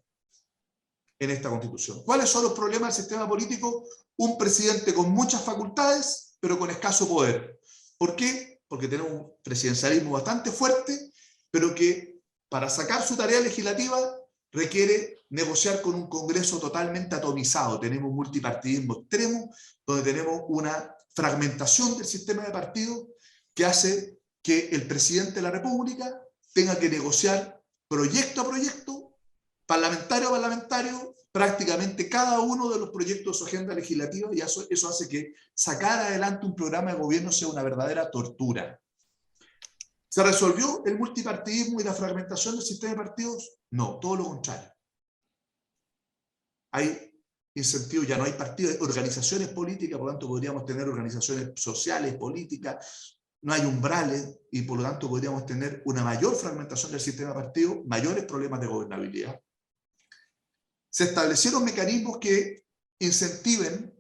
en esta Constitución. ¿Cuáles son los problemas del sistema político? Un presidente con muchas facultades, pero con escaso poder. ¿Por qué? Porque tenemos un presidencialismo bastante fuerte, pero que para sacar su tarea legislativa requiere negociar con un Congreso totalmente atomizado. Tenemos un multipartidismo extremo, donde tenemos una fragmentación del sistema de partidos que hace que el presidente de la República tenga que negociar proyecto a proyecto parlamentario a parlamentario, prácticamente cada uno de los proyectos de su agenda legislativa, y eso hace que sacar adelante un programa de gobierno sea una verdadera tortura. ¿Se resolvió el multipartidismo y la fragmentación del sistema de partidos? No, todo lo contrario. Hay incentivos, ya no hay partidos, hay organizaciones políticas, por lo tanto podríamos tener organizaciones sociales, políticas, no hay umbrales y por lo tanto podríamos tener una mayor fragmentación del sistema de partidos, mayores problemas de gobernabilidad. Se establecieron mecanismos que incentiven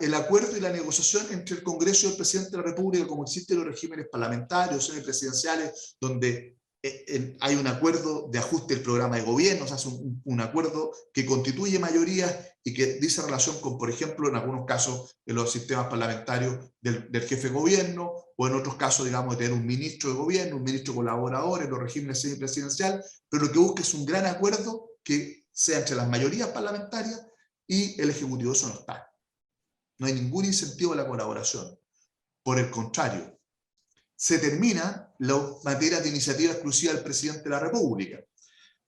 el acuerdo y la negociación entre el Congreso y el Presidente de la República, como existen los regímenes parlamentarios, semipresidenciales, donde hay un acuerdo de ajuste del programa de gobierno, se hace un acuerdo que constituye mayorías y que dice relación con, por ejemplo, en algunos casos, en los sistemas parlamentarios del jefe de gobierno, o en otros casos, digamos, de tener un ministro de gobierno, un ministro colaborador en los regímenes semipresidenciales, pero lo que busca es un gran acuerdo que sea entre las mayorías parlamentarias y el Ejecutivo. Eso no está. No hay ningún incentivo a la colaboración. Por el contrario, se termina las materias de iniciativa exclusiva del Presidente de la República.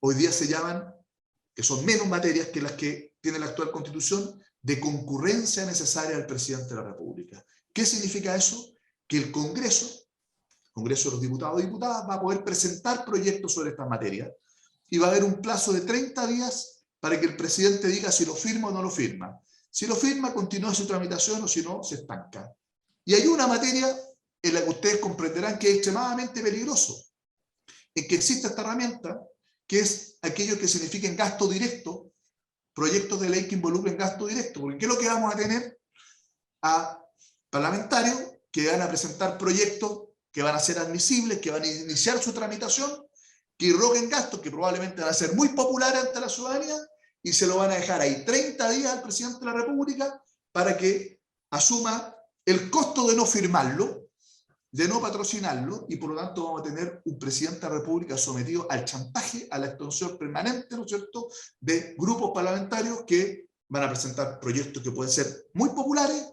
Hoy día se llaman, que son menos materias que las que tiene la actual Constitución, de concurrencia necesaria del Presidente de la República. ¿Qué significa eso? Que el Congreso de los Diputados y Diputadas, va a poder presentar proyectos sobre estas materias y va a haber un plazo de 30 días para que el Presidente diga si lo firma o no lo firma. Si lo firma, continúa su tramitación, o si no, se estanca. Y hay una materia en la que ustedes comprenderán que es extremadamente peligroso, en que existe esta herramienta, que es aquello que significa en gasto directo, proyectos de ley que involucren gasto directo. Porque ¿qué es lo que vamos a tener? A parlamentarios que van a presentar proyectos que van a ser admisibles, que van a iniciar su tramitación, que irroguen gastos que probablemente van a ser muy populares ante la ciudadanía, y se lo van a dejar ahí 30 días al Presidente de la República para que asuma el costo de no firmarlo, de no patrocinarlo, y por lo tanto vamos a tener un Presidente de la República sometido al chantaje, a la extorsión permanente, ¿no es cierto?, de grupos parlamentarios que van a presentar proyectos que pueden ser muy populares,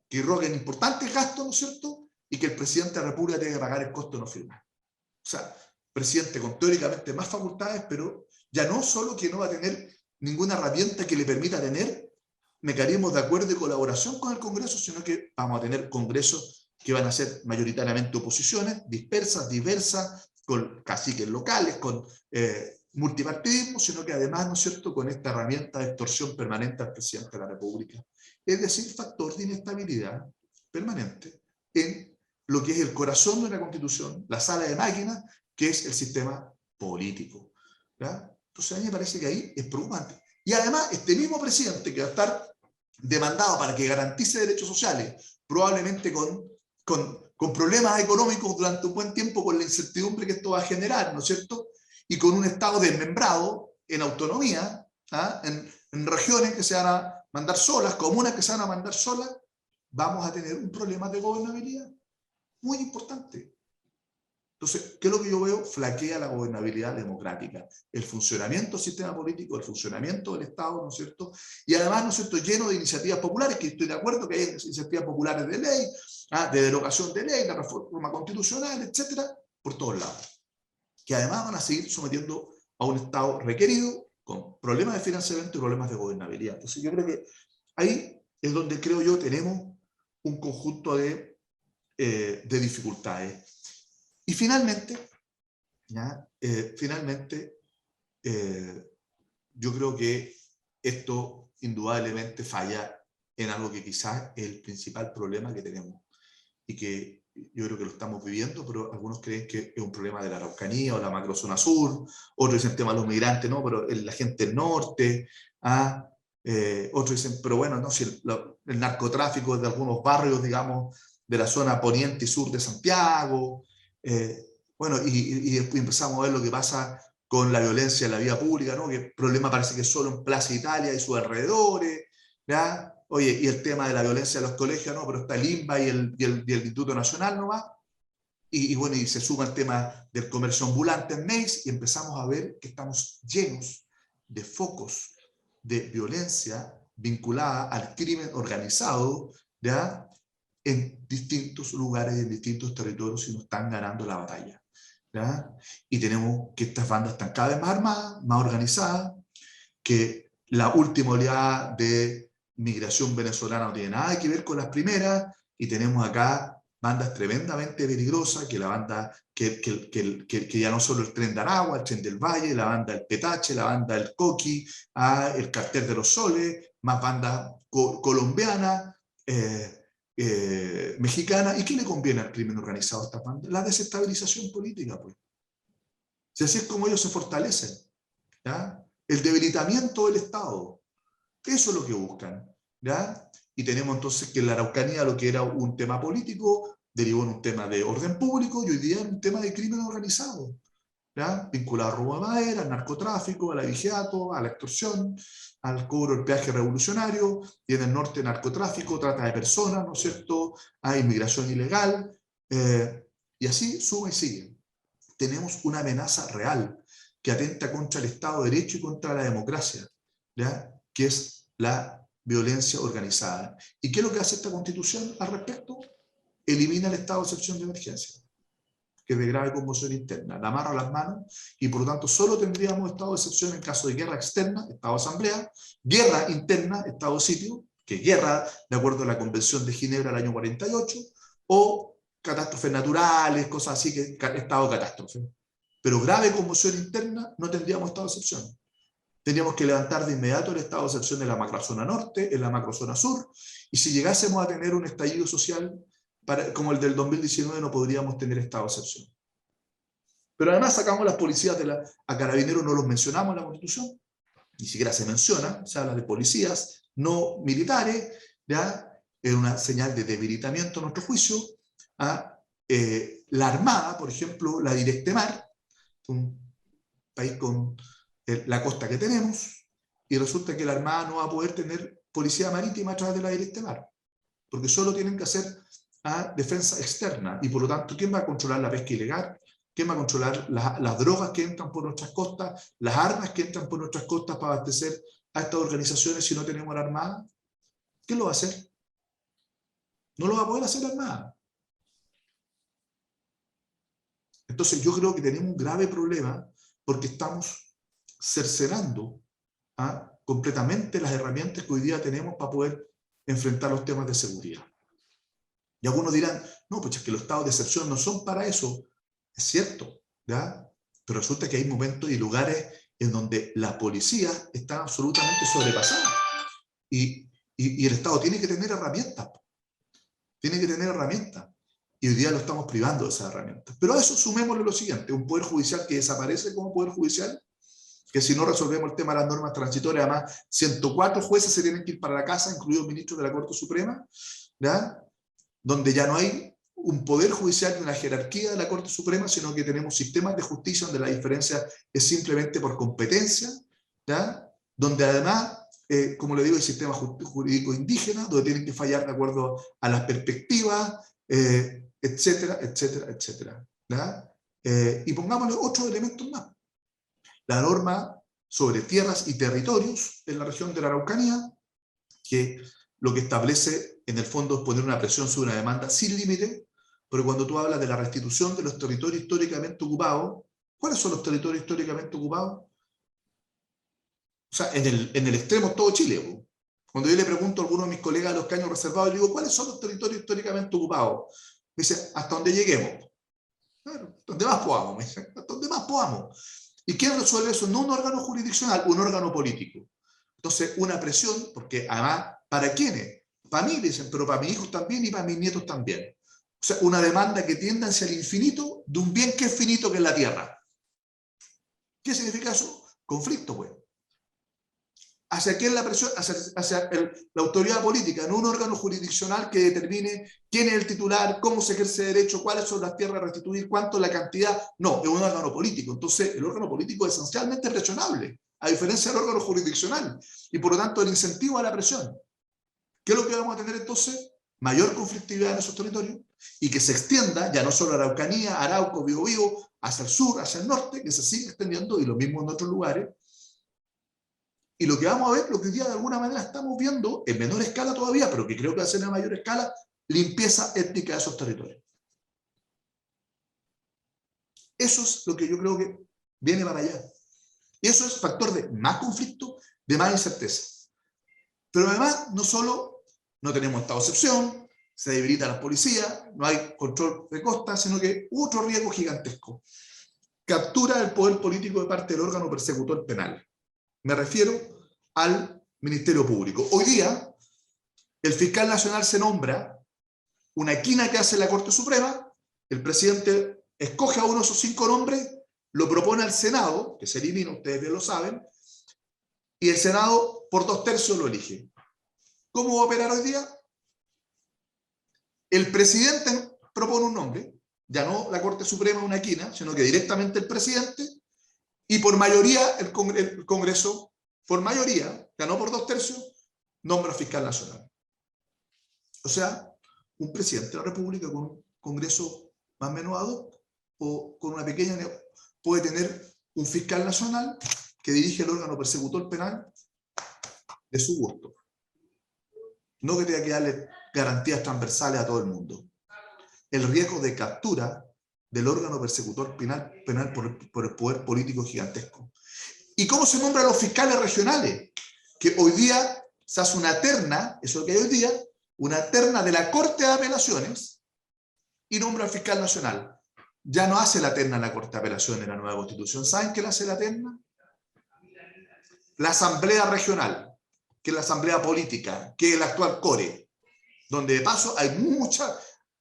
que irroguen importantes gastos, ¿no es cierto?, y que el Presidente de la República tiene que pagar el costo de no firmar. O sea, presidente con teóricamente más facultades, pero ya no solo que no va a tener ninguna herramienta que le permita tener mecanismos de acuerdo y colaboración con el Congreso, sino que vamos a tener congresos que van a ser mayoritariamente oposiciones, dispersas, diversas, con caciques locales, con multipartidismo, sino que además, ¿no es cierto?, con esta herramienta de extorsión permanente al Presidente de la República. Es decir, factor de inestabilidad permanente en lo que es el corazón de una Constitución, la sala de máquinas, que es el sistema político. ¿Ya? Entonces a mí me parece que ahí es preocupante. Y además, este mismo presidente que va a estar demandado para que garantice derechos sociales, probablemente con problemas económicos durante un buen tiempo, con la incertidumbre que esto va a generar, ¿no es cierto? Y con un Estado desmembrado en autonomía, en regiones que se van a mandar solas, comunas que se van a mandar solas, vamos a tener un problema de gobernabilidad muy importante. Entonces, ¿qué es lo que yo veo? Flaquea la gobernabilidad democrática, el funcionamiento del sistema político, el funcionamiento del Estado, ¿no es cierto? Y además, ¿no es cierto?, lleno de iniciativas populares, que estoy de acuerdo que hay iniciativas populares de ley, de derogación de ley, la reforma constitucional, etcétera, por todos lados, que además van a seguir sometiendo a un Estado requerido, con problemas de financiamiento y problemas de gobernabilidad. Entonces, yo creo que ahí es donde creo yo tenemos un conjunto de dificultades. Y finalmente, yo creo que esto indudablemente falla en algo que quizás es el principal problema que tenemos y que yo creo que lo estamos viviendo, pero algunos creen que es un problema de la Araucanía o la macrozona sur, otros dicen el tema de los migrantes, no, pero la gente del norte, otros dicen, pero bueno, no, si el narcotráfico de algunos barrios, digamos, de la zona poniente y sur de Santiago. Bueno, y después empezamos a ver lo que pasa con la violencia en la vía pública, ¿no? Que el problema parece que es solo en Plaza Italia y sus alrededores, ¿ya? Oye, y el tema de la violencia en los colegios, ¿no? Pero está el INBA y el Instituto Nacional nomás. Y bueno, y se suma el tema del comercio ambulante en MEIS, y empezamos a ver que estamos llenos de focos de violencia vinculada al crimen organizado, ¿ya?, en distintos lugares, en distintos territorios, y nos están ganando la batalla. ¿ya? Y tenemos que estas bandas están cada vez más armadas, más organizadas, que la última oleada de migración venezolana no tiene nada que ver con las primeras, y tenemos acá bandas tremendamente peligrosas, que la banda, que ya no solo el Tren de Aragua, el Tren del Valle, la banda del Petache, la banda del Coqui, el Cartel de los Soles, más bandas colombianas, mexicana. ¿Y qué le conviene al crimen organizado a estas bandas? La desestabilización política, pues. Si así es como ellos se fortalecen, ¿ya? El debilitamiento del Estado. Eso es lo que buscan, ¿ya? Y tenemos entonces que en la Araucanía lo que era un tema político derivó en un tema de orden público y hoy día en un tema de crimen organizado, ¿ya? Vinculado al robo de madera, al narcotráfico, al abigeato, a la extorsión, al cobro del peaje revolucionario, y en el norte narcotráfico, trata de personas, ¿no es cierto?, a inmigración ilegal, y así suma y sigue. Tenemos una amenaza real que atenta contra el Estado de Derecho y contra la democracia, ¿ya? Que es la violencia organizada. ¿Y qué es lo que hace esta Constitución al respecto? Elimina el estado de excepción de emergencia, que es de grave conmoción interna, la amarra a las manos, y por lo tanto solo tendríamos estado de excepción en caso de guerra externa, estado de asamblea, guerra interna, estado de sitio, que es guerra de acuerdo a la Convención de Ginebra del año 48, o catástrofes naturales, cosas así, que estado de catástrofe. Pero grave conmoción interna no tendríamos estado de excepción. Tendríamos que levantar de inmediato el estado de excepción en la macrozona norte, en la macrozona sur, y si llegásemos a tener un estallido social como el del 2019 no podríamos tener estado de excepción. Pero además sacamos las policías a carabineros, no los mencionamos en la Constitución, ni siquiera se menciona, se habla de policías no militares, ¿ya? Es una señal de debilitamiento a nuestro juicio. La Armada, por ejemplo, la Directemar, un país con la costa que tenemos, y resulta que la Armada no va a poder tener policía marítima a través de la Directemar, porque solo tienen que hacer defensa externa, y por lo tanto, ¿quién va a controlar la pesca ilegal? ¿Quién va a controlar las drogas que entran por nuestras costas, las armas que entran por nuestras costas para abastecer a estas organizaciones si no tenemos la Armada? ¿Quién lo va a hacer? No lo va a poder hacer la Armada. Entonces yo creo que tenemos un grave problema porque estamos cercenando completamente las herramientas que hoy día tenemos para poder enfrentar los temas de seguridad. Y algunos dirán, no, pues es que los estados de excepción no son para eso. Es cierto, ¿ya? Pero resulta que hay momentos y lugares en donde la policía está absolutamente sobrepasada. Y el Estado tiene que tener herramientas. Tiene que tener herramientas. Y hoy día lo estamos privando de esas herramientas. Pero a eso sumémosle lo siguiente, un poder judicial que desaparece como poder judicial, que si no resolvemos el tema de las normas transitorias, además 104 jueces se tienen que ir para la casa, incluidos ministros de la Corte Suprema, ¿ya? Donde ya no hay un poder judicial ni una jerarquía de la Corte Suprema, sino que tenemos sistemas de justicia donde la diferencia es simplemente por competencia, ¿ya? Donde además, como le digo, hay sistemas jurídicos indígenas, donde tienen que fallar de acuerdo a las perspectivas, etcétera, etcétera, etcétera, ¿ya? Y pongámosle otros elementos más. La norma sobre tierras y territorios en la región de la Araucanía, que lo que establece en el fondo es poner una presión sobre una demanda sin límite, pero cuando tú hablas de la restitución de los territorios históricamente ocupados, ¿cuáles son los territorios históricamente ocupados? O sea, en el extremo todo Chile. Cuando yo le pregunto a algunos de mis colegas de los caños reservados, le digo, ¿cuáles son los territorios históricamente ocupados? Me dice, hasta donde lleguemos. Claro, donde más podamos, me dice, hasta donde más podamos. ¿Y quién resuelve eso? No un órgano jurisdiccional, un órgano político. Entonces, una presión, porque además, ¿para quiénes? Para mí, dicen, pero para mis hijos también y para mis nietos también. O sea, una demanda que tienda hacia el infinito de un bien que es finito, que es la tierra. ¿Qué significa eso? Conflicto, pues. ¿Hacia quién la presión? Hacia la autoridad política, no un órgano jurisdiccional que determine quién es el titular, cómo se ejerce derecho, cuáles son las tierras a restituir, cuánto es la cantidad. No, es un órgano político. Entonces, el órgano político es esencialmente presionable, a diferencia del órgano jurisdiccional, y por lo tanto el incentivo a la presión. ¿Qué es lo que vamos a tener entonces? Mayor conflictividad en esos territorios, y que se extienda ya no solo a Araucanía, Arauco, Biobío, hacia el sur, hacia el norte, que se sigue extendiendo, y lo mismo en otros lugares. Y lo que vamos a ver, lo que hoy día de alguna manera estamos viendo, en menor escala todavía, pero que creo que va a ser en mayor escala, limpieza étnica de esos territorios. Eso es lo que yo creo que viene para allá. Y eso es factor de más conflicto, de más incerteza. Pero además, no solo no tenemos estado de excepción, se debilita la policía, no hay control de costa, sino que otro riesgo gigantesco. Captura del poder político de parte del órgano persecutor penal. Me refiero al Ministerio Público. Hoy día, el fiscal nacional se nombra una quina que hace la Corte Suprema, el presidente escoge a uno de esos 5 nombres, lo propone al Senado, que se elimina, ustedes bien lo saben, y el Senado por 2/3 lo elige. ¿Cómo va a operar hoy día? El presidente propone un nombre, ya no la Corte Suprema una quina, sino que directamente el presidente, y por mayoría el Congreso, por mayoría, ya no por 2/3, nombra fiscal nacional. O sea, un presidente de la República con un Congreso más o menos ad hoc, o con una pequeña, puede tener un fiscal nacional que dirige el órgano persecutor penal de su gusto. No que tenga que darle garantías transversales a todo el mundo. El riesgo de captura del órgano persecutor penal por el poder político gigantesco. ¿Y cómo se nombran los fiscales regionales? Que hoy día se hace una terna, eso es lo que hay hoy día, una terna de la Corte de Apelaciones y nombra al fiscal nacional. Ya no hace la terna la Corte de Apelaciones en la nueva Constitución. ¿Saben qué le hace la terna? La Asamblea Regional, que es la Asamblea Política, que es el actual CORE, donde de paso hay muchos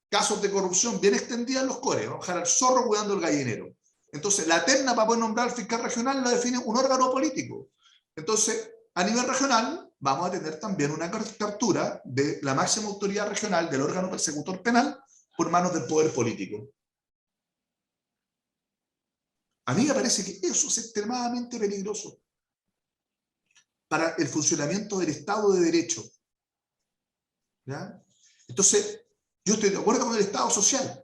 casos de corrupción bien extendida en los CORE. Vamos a dejar al zorro cuidando el gallinero. Entonces, la terna para poder nombrar al fiscal regional la define un órgano político. Entonces, a nivel regional, vamos a tener también una captura de la máxima autoridad regional del órgano persecutor penal por manos del poder político. A mí me parece que eso es extremadamente peligroso para el funcionamiento del Estado de Derecho. ¿Ya? Entonces, yo estoy de acuerdo con el Estado social,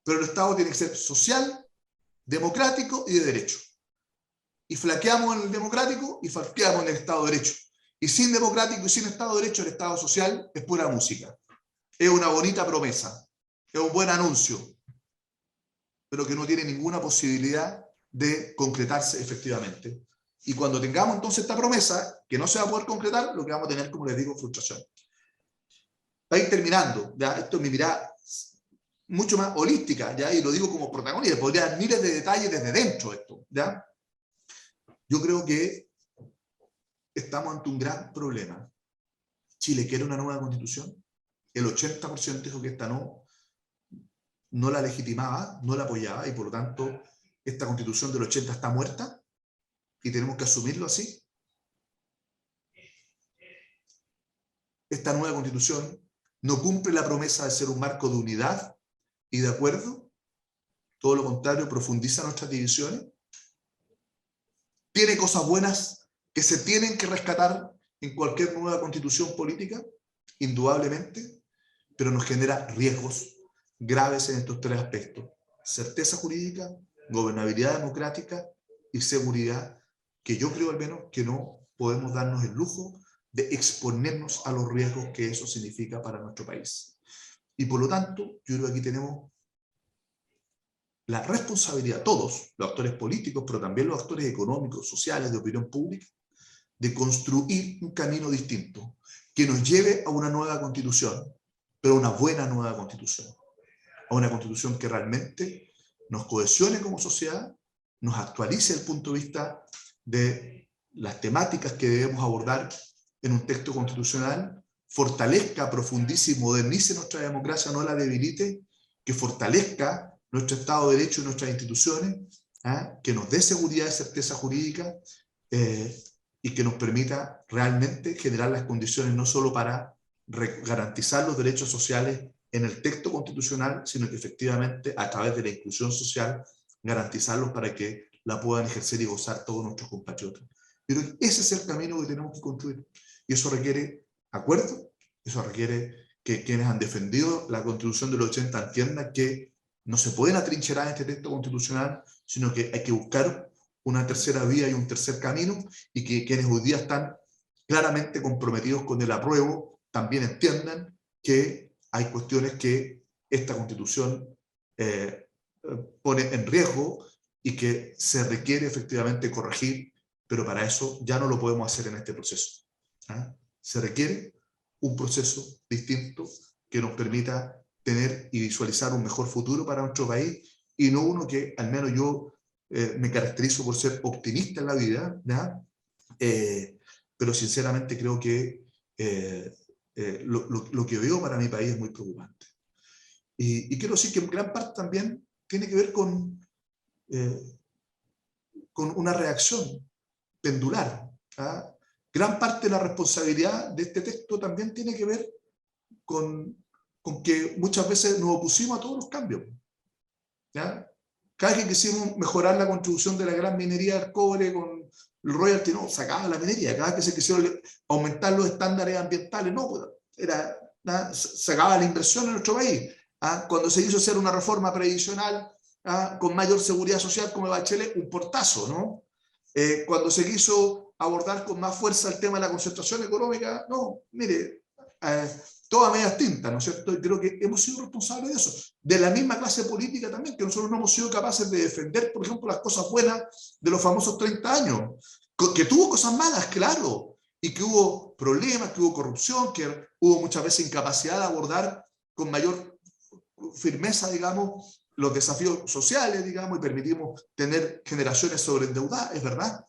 pero el Estado tiene que ser social, democrático y de derecho. Y flaqueamos en el democrático y flaqueamos en el Estado de Derecho. Y sin democrático y sin Estado de Derecho, el Estado social es pura música. Es una bonita promesa, es un buen anuncio, pero que no tiene ninguna posibilidad de concretarse efectivamente. Y cuando tengamos entonces esta promesa, que no se va a poder concretar, lo que vamos a tener, como les digo, frustración. Para ir terminando, ¿ya? Esto es mi mirada mucho más holística, ¿ya? Y lo digo como protagonista, podría dar miles de detalles desde dentro de esto, ¿ya? Yo creo que estamos ante un gran problema. Chile quiere una nueva constitución, el 80% dijo que esta no la legitimaba, no la apoyaba, y por lo tanto esta constitución del 80 está muerta, y tenemos que asumirlo así. Esta nueva constitución no cumple la promesa de ser un marco de unidad y de acuerdo, todo lo contrario, profundiza nuestras divisiones. Tiene cosas buenas que se tienen que rescatar en cualquier nueva constitución política, indudablemente, pero nos genera riesgos graves en estos 3 aspectos: certeza jurídica, gobernabilidad democrática y seguridad, que yo creo al menos que no podemos darnos el lujo de exponernos a los riesgos que eso significa para nuestro país. Y por lo tanto, yo creo que aquí tenemos la responsabilidad, todos, los actores políticos, pero también los actores económicos, sociales, de opinión pública, de construir un camino distinto, que nos lleve a una nueva constitución, pero una buena nueva constitución, a una constitución que realmente nos cohesione como sociedad, nos actualice desde el punto de vista de las temáticas que debemos abordar en un texto constitucional, fortalezca, profundice y modernice nuestra democracia, no la debilite, que fortalezca nuestro Estado de Derecho y nuestras instituciones, que nos dé seguridad y certeza jurídica, y que nos permita realmente generar las condiciones no solo para garantizar los derechos sociales en el texto constitucional, sino que efectivamente a través de la inclusión social garantizarlos para que la puedan ejercer y gozar todos nuestros compatriotas. Pero ese es el camino que tenemos que construir, y eso requiere acuerdo, eso requiere que quienes han defendido la Constitución del 80 entiendan que no se pueden atrincherar en este texto constitucional, sino que hay que buscar una tercera vía y un tercer camino, y que quienes hoy día están claramente comprometidos con el apruebo también entiendan que hay cuestiones que esta Constitución pone en riesgo y que se requiere efectivamente corregir, pero para eso ya no lo podemos hacer en este proceso. ¿Ah? Se requiere un proceso distinto que nos permita tener y visualizar un mejor futuro para nuestro país, y no uno que, al menos yo me caracterizo por ser optimista en la vida, ¿ya? Pero sinceramente creo que lo que veo para mi país es muy preocupante. Y quiero decir que en gran parte también tiene que ver con una reacción pendular. ¿Ah? Gran parte de la responsabilidad de este texto también tiene que ver con que muchas veces nos opusimos a todos los cambios. ¿Ya? Cada vez que quisimos mejorar la contribución de la gran minería del cobre con el royalty, no, sacaba la minería. Cada vez que se quisieron aumentar los estándares ambientales, no, sacaba la inversión en nuestro país. ¿Ah? Cuando se hizo hacer una reforma previsional, ¿ah?, con mayor seguridad social como Bachelet, un portazo, ¿no? Cuando se quiso abordar con más fuerza el tema de la concentración económica, no, mire, todas medias tintas, ¿no es cierto? Y creo que hemos sido responsables de eso. De la misma clase política también, que nosotros no hemos sido capaces de defender, por ejemplo, las cosas buenas de los famosos 30 años, que tuvo cosas malas, claro, y que hubo problemas, que hubo corrupción, que hubo muchas veces incapacidad de abordar con mayor firmeza, digamos, los desafíos sociales, digamos, y permitimos tener generaciones sobreendeudadas, es verdad,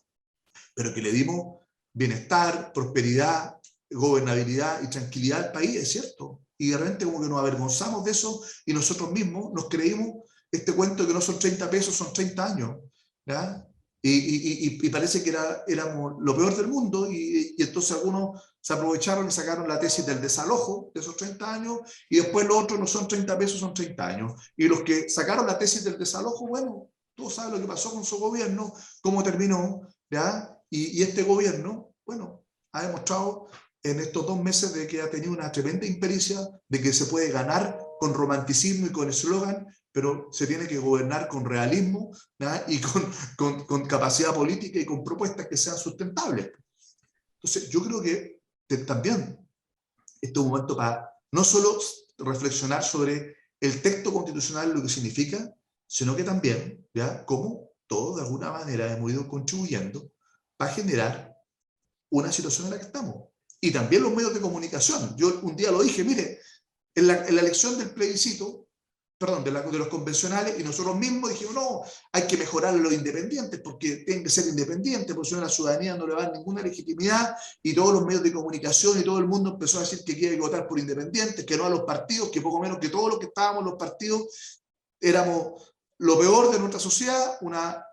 pero que le dimos bienestar, prosperidad, gobernabilidad y tranquilidad al país, es cierto. Y de repente como que nos avergonzamos de eso y nosotros mismos nos creímos este cuento de que no son 30 pesos, son 30 años. ¿Ya? Y parece que éramos lo peor del mundo, y entonces algunos se aprovecharon y sacaron la tesis del desalojo de esos 30 años, y después los otros no son 30 pesos, son 30 años. Y los que sacaron la tesis del desalojo, bueno, todos saben lo que pasó con su gobierno, cómo terminó, ¿ya? Y este gobierno, bueno, ha demostrado en estos 2 meses de que ha tenido una tremenda impericia, de que se puede ganar con romanticismo y con eslogan, pero se tiene que gobernar con realismo, ¿ya? Y con capacidad política y con propuestas que sean sustentables. Entonces, yo creo que también este es un momento para no solo reflexionar sobre el texto constitucional, lo que significa, sino que también, ¿ya?, cómo todos de alguna manera hemos ido contribuyendo para generar una situación en la que estamos. Y también los medios de comunicación. Yo un día lo dije, mire, en la elección del plebiscito, perdón, de los convencionales, y nosotros mismos dijimos, no, hay que mejorar los independientes, porque tienen que ser independientes, porque si no la ciudadanía no le va a dar ninguna legitimidad, y todos los medios de comunicación y todo el mundo empezó a decir que quiere votar por independientes, que no a los partidos, que poco menos que todos los que estábamos en los partidos éramos lo peor de nuestra sociedad, una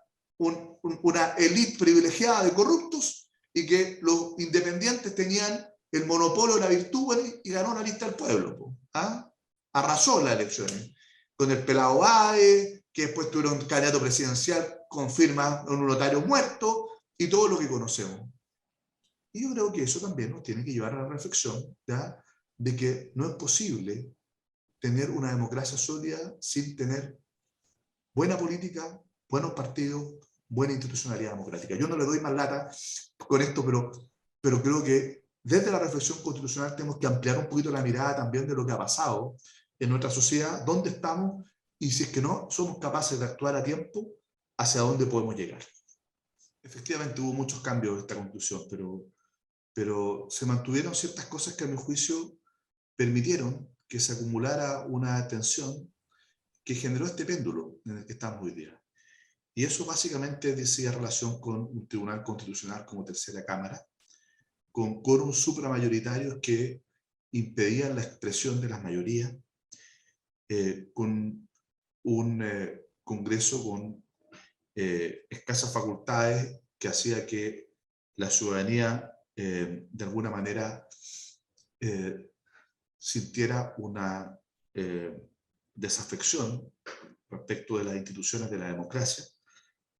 élite privilegiada de corruptos, y que los independientes tenían el monopolio de la virtud, y ganó la lista del pueblo. ¿Ah? Arrasó las elecciones. Con el pelado Bade, que después tuvieron un candidato presidencial con firma en un notario muerto, y todo lo que conocemos. Y yo creo que eso también nos tiene que llevar a la reflexión, ¿ya?, de que no es posible tener una democracia sólida sin tener buena política, buenos partidos, buena institucionalidad democrática. Yo no le doy más lata con esto, pero creo que desde la reflexión constitucional tenemos que ampliar un poquito la mirada también de lo que ha pasado en nuestra sociedad, dónde estamos, y si es que no somos capaces de actuar a tiempo, hacia dónde podemos llegar. Efectivamente hubo muchos cambios en esta Constitución, pero se mantuvieron ciertas cosas que a mi juicio permitieron que se acumulara una tensión que generó este péndulo en el que estamos hoy día. Y eso básicamente decía relación con un tribunal constitucional como tercera cámara, con quórum supramayoritarios que impedían la expresión de las mayorías, con un Congreso con escasas facultades que hacía que la ciudadanía de alguna manera sintiera una desafección respecto de las instituciones de la democracia,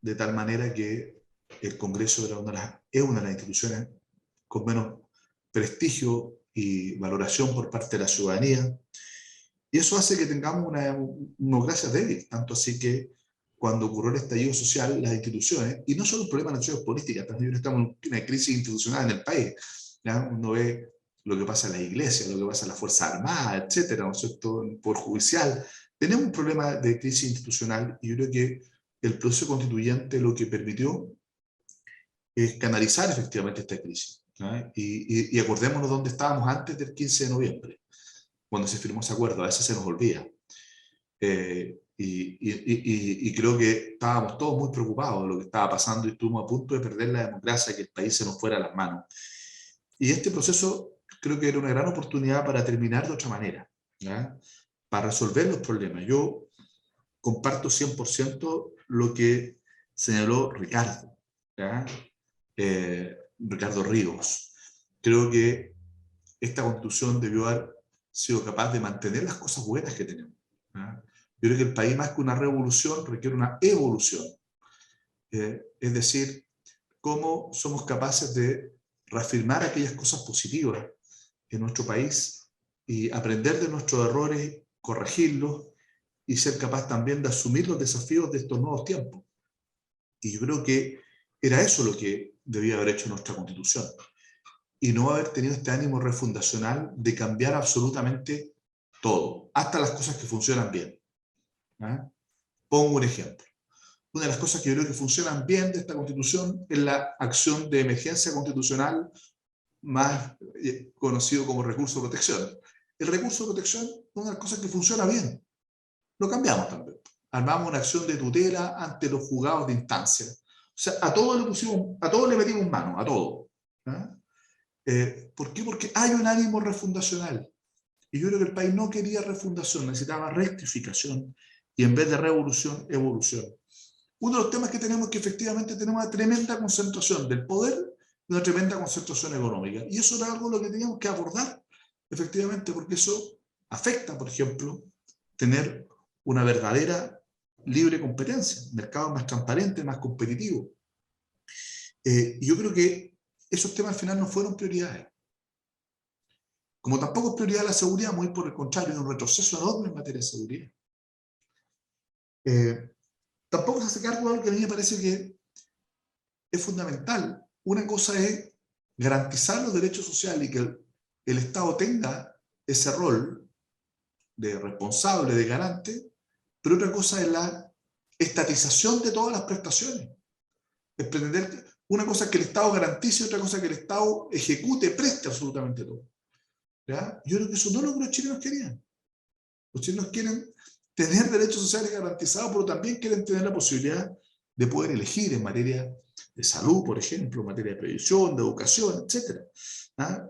de tal manera que el Congreso era es una de las instituciones con menos prestigio y valoración por parte de la ciudadanía, y eso hace que tengamos una democracia débil, tanto así que cuando ocurrió el estallido social, las instituciones, y no solo un problema de las instituciones políticas, también estamos en una crisis institucional en el país, ¿ya? Uno ve lo que pasa en la iglesia, lo que pasa en las Fuerzas Armadas, etcétera, ¿no es cierto?, el Poder Judicial, tenemos un problema de crisis institucional y yo creo que el proceso constituyente lo que permitió es canalizar efectivamente esta crisis. Y acordémonos dónde estábamos antes del 15 de noviembre, cuando se firmó ese acuerdo, a veces se nos olvida. Y creo que estábamos todos muy preocupados de lo que estaba pasando y estuvimos a punto de perder la democracia, que el país se nos fuera a las manos. Y este proceso creo que era una gran oportunidad para terminar de otra manera, ¿ya? Para resolver los problemas. Yo comparto 100% lo que señaló Ricardo, ¿ya? Ricardo Ríos. Creo que esta Constitución debió haber sido capaz de mantener las cosas buenas que tenemos, ¿ya? Yo creo que el país, más que una revolución, requiere una evolución. Es decir, cómo somos capaces de reafirmar aquellas cosas positivas en nuestro país y aprender de nuestros errores, corregirlos y ser capaz también de asumir los desafíos de estos nuevos tiempos. Y yo creo que era eso lo que debía haber hecho nuestra Constitución. Y no haber tenido este ánimo refundacional de cambiar absolutamente todo, hasta las cosas que funcionan bien. Pongo un ejemplo. Una de las cosas que yo creo que funcionan bien de esta Constitución es la acción de emergencia constitucional, más conocido como recurso de protección. El recurso de protección es una de las cosas que funciona bien. Lo cambiamos también. Armamos una acción de tutela ante los juzgados de instancia. O sea, a todo le metimos mano, a todo. ¿Por qué? Porque hay un ánimo refundacional. Y yo creo que el país no quería refundación, necesitaba rectificación. Y en vez de revolución, evolución. Uno de los temas que tenemos es que efectivamente tenemos una tremenda concentración del poder y una tremenda concentración económica. Y eso era algo lo que teníamos que abordar, efectivamente, porque eso afecta, por ejemplo, tener una verdadera libre competencia, mercados más transparentes, más competitivos. Yo creo que esos temas al final no fueron prioridades. Como tampoco es prioridad la seguridad, muy por el contrario, hay un retroceso enorme en materia de seguridad. Tampoco se hace cargo de algo que a mí me parece que es fundamental. Una cosa es garantizar los derechos sociales y que el Estado tenga ese rol de responsable, de garante, pero otra cosa es la estatización de todas las prestaciones. Es pretender, una cosa es que el Estado garantice, otra cosa es que el Estado ejecute, preste absolutamente todo. ¿Ya? Yo creo que eso no es lo que los chilenos querían. Los chilenos quieren tener derechos sociales garantizados, pero también quieren tener la posibilidad de poder elegir en materia de salud, por ejemplo, en materia de previsión, de educación, etc.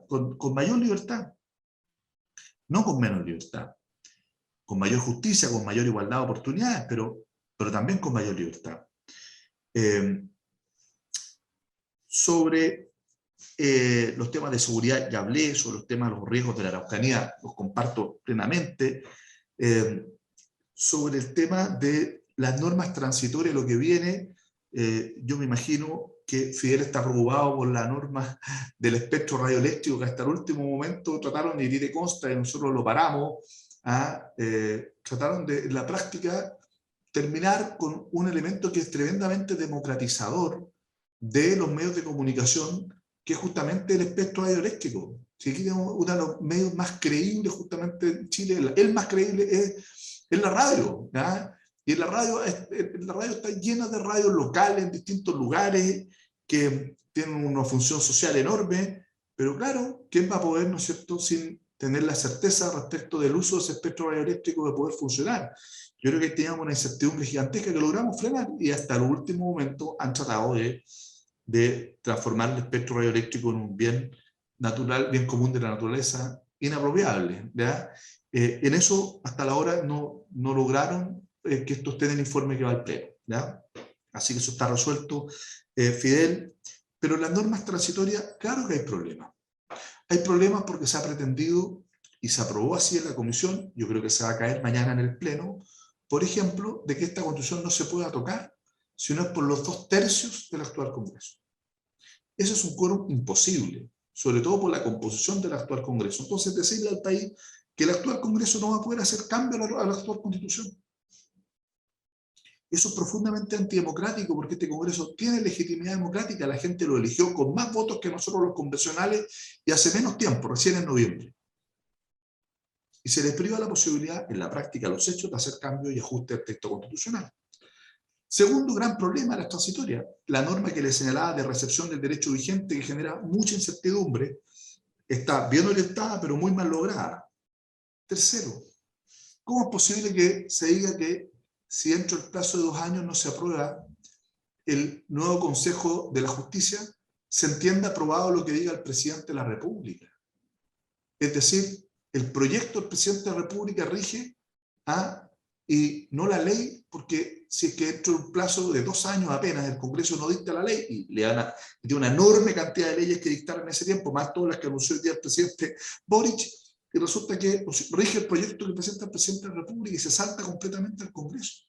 Con mayor libertad, no con menos libertad, con mayor justicia, con mayor igualdad de oportunidades, pero también con mayor libertad. Sobre los temas de seguridad ya hablé, sobre los temas de los riesgos de la Araucanía los comparto plenamente. Sobre el tema de las normas transitorias, lo que viene, yo me imagino que Fidel está preocupado por la norma del espectro radioeléctrico que hasta el último momento trataron de ir de consta y nosotros lo paramos. Trataron de, en la práctica, terminar con un elemento que es tremendamente democratizador de los medios de comunicación, que es justamente el espectro radioeléctrico. Si aquí tenemos uno de los medios más creíbles justamente en Chile, el más creíble es la radio, ¿ya? Y la radio está llena de radios locales en distintos lugares que tienen una función social enorme, pero claro, ¿quién va a poder, ¿no es cierto?, sin tener la certeza respecto del uso de ese espectro radioeléctrico de poder funcionar? Yo creo que teníamos una incertidumbre gigantesca que logramos frenar y hasta el último momento han tratado de transformar el espectro radioeléctrico en un bien natural, bien común de la naturaleza, inapropiable, ¿ya? En eso, hasta la hora, no lograron que esto esté en el informe que va al Pleno, ¿ya? Así que eso está resuelto, Fidel. Pero en las normas transitorias, claro que hay problemas. Hay problemas porque se ha pretendido, y se aprobó así en la comisión, yo creo que se va a caer mañana en el Pleno, por ejemplo, de que esta Constitución no se pueda tocar, sino es por los 2/3 del actual Congreso. Eso es un quórum imposible, sobre todo por la composición del actual Congreso. Entonces, decirle al país que el actual Congreso no va a poder hacer cambio a la actual Constitución. Eso es profundamente antidemocrático, porque este Congreso tiene legitimidad democrática, la gente lo eligió con más votos que nosotros los convencionales y hace menos tiempo, recién en noviembre. y se les priva la posibilidad, en la práctica, los hechos, de hacer cambios y ajustes al texto constitucional. Segundo gran problema de la transitoria, la norma que le señalaba de recepción del derecho vigente, que genera mucha incertidumbre, está bien orientada, pero muy mal lograda. Tercero, ¿cómo es posible que se diga que si dentro del plazo de 2 años no se aprueba el nuevo Consejo de la Justicia, se entienda aprobado lo que diga el presidente de la República? Es decir, el proyecto del presidente de la República rige y no la ley, porque si es que dentro de un plazo de 2 años apenas el Congreso no dicta la ley, y le dan una enorme cantidad de leyes que dictaron en ese tiempo, más todas las que anunció hoy día el presidente Boric, y resulta que rige el proyecto que presenta el presidente de la República y se salta completamente al Congreso.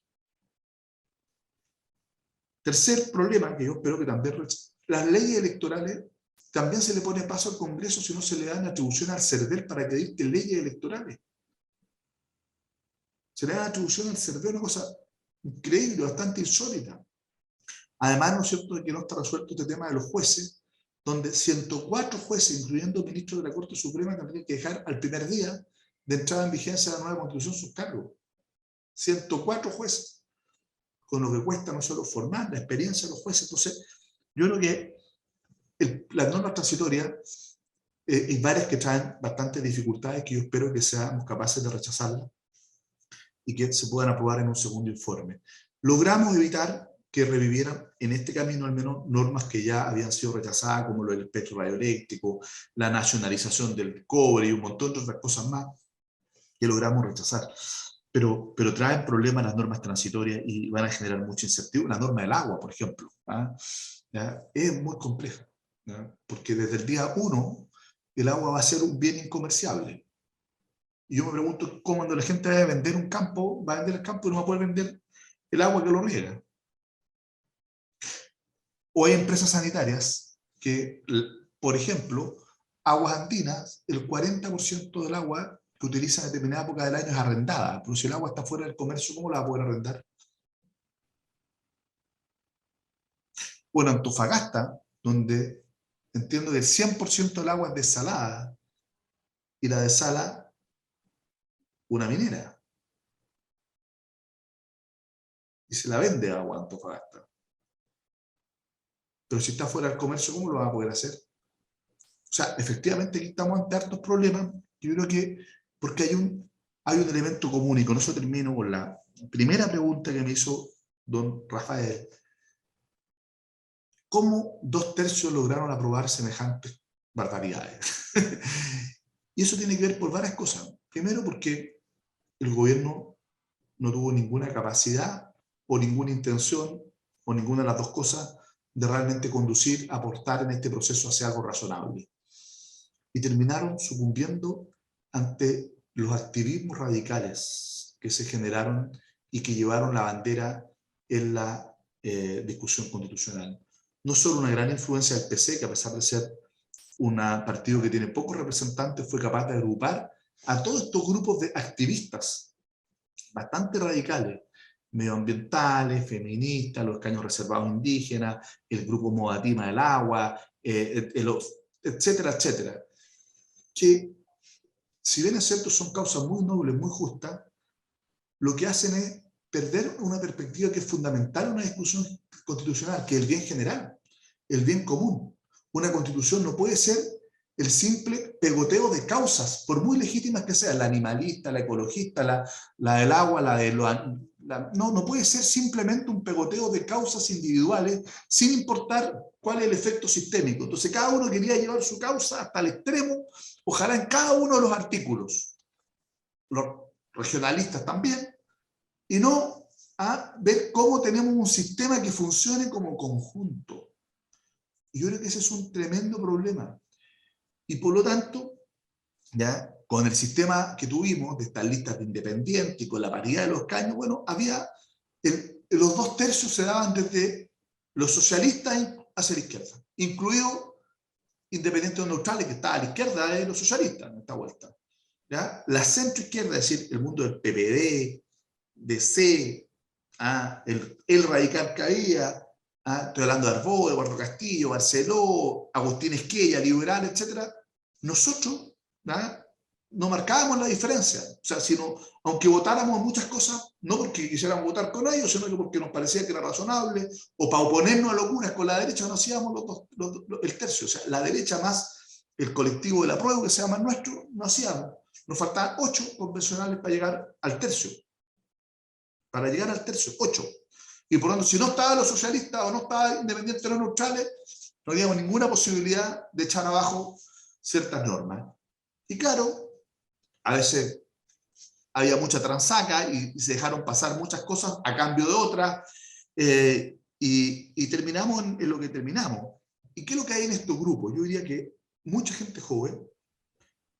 Tercer problema, que yo espero que también las leyes electorales también se le pone paso al Congreso si no se le dan atribución al CERVEL para que dicte leyes electorales. Se le da atribución al CERVEL, una cosa increíble, bastante insólita. Además, ¿no es cierto?, de que no está resuelto este tema de los jueces, donde 104 jueces, incluyendo ministros de la Corte Suprema, tendrían que dejar al primer día de entrada en vigencia de la nueva Constitución sus cargos. 104 jueces, con lo que cuesta no solo formar la experiencia de los jueces. Entonces, yo creo que las normas transitorias, hay varias que traen bastantes dificultades que yo espero que seamos capaces de rechazarlas y que se puedan aprobar en un segundo informe. Logramos evitar que revivieran en este camino al menos normas que ya habían sido rechazadas, como lo del espectro radioeléctrico, la nacionalización del cobre y un montón de otras cosas más que logramos rechazar. Pero traen problemas las normas transitorias y van a generar mucha incertidumbre. La norma del agua, por ejemplo, es muy compleja, porque desde el día 1 el agua va a ser un bien incomerciable. Y yo me pregunto cómo, cuando la gente va a vender un campo, va a vender el campo y no va a poder vender el agua que lo riega. O hay empresas sanitarias que, por ejemplo, Aguas Andinas, el 40% del agua que utiliza en determinada época del año es arrendada. Pero si el agua está fuera del comercio, ¿cómo la va a poder arrendar? Bueno, Antofagasta, donde entiendo que el 100% del agua es desalada, y la desala una minera. Y se la vende agua a Antofagasta. Pero si está fuera del comercio, ¿cómo lo va a poder hacer? O sea, efectivamente aquí estamos ante hartos problemas. Yo creo que, porque hay un elemento común, y con eso termino con la primera pregunta que me hizo don Rafael. ¿Cómo 2/3 lograron aprobar semejantes barbaridades? Y eso tiene que ver por varias cosas. Primero, porque el gobierno no tuvo ninguna capacidad o ninguna intención o ninguna de las dos cosas de realmente conducir, aportar en este proceso hacia algo razonable. Y terminaron sucumbiendo ante los activismos radicales que se generaron y que llevaron la bandera en la discusión constitucional. No solo una gran influencia del PC, que a pesar de ser un partido que tiene pocos representantes, fue capaz de agrupar a todos estos grupos de activistas bastante radicales, medioambientales, feministas, los escaños reservados indígenas, el grupo Modatima del Agua, etcétera, etcétera, que, si bien es cierto, son causas muy nobles, muy justas, lo que hacen es perder una perspectiva que es fundamental en una discusión constitucional, que es el bien general, el bien común. Una constitución no puede ser el simple pegoteo de causas, por muy legítimas que sean, la animalista, la ecologista, la del agua, no puede ser simplemente un pegoteo de causas individuales, sin importar cuál es el efecto sistémico. Entonces cada uno quería llevar su causa hasta el extremo, ojalá en cada uno de los artículos. Los regionalistas también, y no a ver cómo tenemos un sistema que funcione como conjunto. Y yo creo que ese es un tremendo problema. Y por lo tanto, ya con el sistema que tuvimos de estas listas de independientes y con la paridad de los escaños, bueno, había los 2/3 se daban desde los socialistas hacia la izquierda, incluido independientes neutrales, que estaba a la izquierda de los socialistas en esta vuelta. ¿Ya? La centroizquierda, es decir, el mundo del PPD, DC, el radical que había, estoy hablando de Arbó, Eduardo Castillo, Barceló, Agustín Esquella, liberal, etc. Nosotros no marcábamos la diferencia. O sea, aunque votáramos muchas cosas, no porque quisiéramos votar con ellos, sino que porque nos parecía que era razonable, o para oponernos a locuras con la derecha, no hacíamos el tercio. O sea, la derecha más el colectivo del apruebo, que se llama nuestro, no hacíamos. Nos faltaban 8 convencionales para llegar al tercio. Para llegar al tercio, 8. Y por lo tanto, si no estaban los socialistas o no estaban independientes o neutrales, no había ninguna posibilidad de echar abajo ciertas normas. Y claro, a veces había mucha transaca y se dejaron pasar muchas cosas a cambio de otras, y terminamos en lo que terminamos. ¿Y qué es lo que hay en estos grupos? Yo diría que mucha gente joven,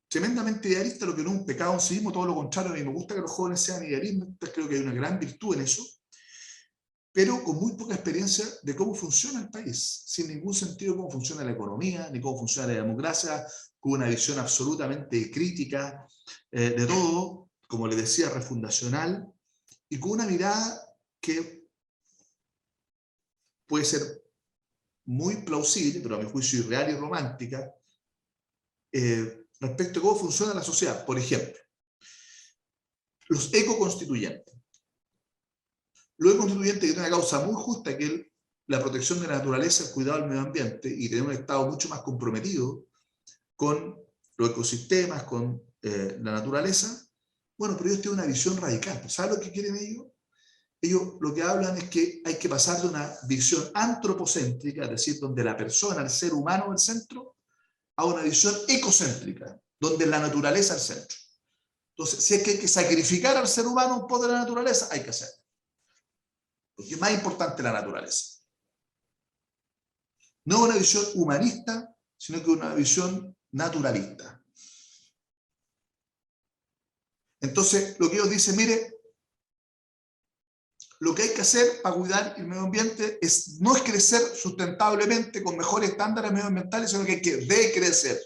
tremendamente idealista, lo que no es un pecado en sí mismo, todo lo contrario. A mí me gusta que los jóvenes sean idealistas, creo que hay una gran virtud en eso, pero con muy poca experiencia de cómo funciona el país, sin ningún sentido de cómo funciona la economía, ni cómo funciona la democracia, con una visión absolutamente crítica de todo, como le decía, refundacional, y con una mirada que puede ser muy plausible, pero a mi juicio irreal y romántica, respecto a cómo funciona la sociedad. Por ejemplo, los ecoconstituyentes. Los ecoconstituyentes, que tienen una causa muy justa, que es la protección de la naturaleza, el cuidado del medio ambiente, y tener un Estado mucho más comprometido con los ecosistemas, con la naturaleza. Bueno, pero ellos tienen una visión radical. ¿Saben lo que quieren ellos? Ellos lo que hablan es que hay que pasar de una visión antropocéntrica, es decir, donde la persona, el ser humano es el centro, a una visión ecocéntrica, donde la naturaleza es el centro. Entonces, si es que hay que sacrificar al ser humano en pos de la naturaleza, hay que hacerlo. Porque es más importante la naturaleza. No una visión humanista, sino que una visión naturalista. Entonces, lo que ellos dicen, mire, lo que hay que hacer para cuidar el medio ambiente no es crecer sustentablemente con mejores estándares medioambientales, sino que hay que decrecer.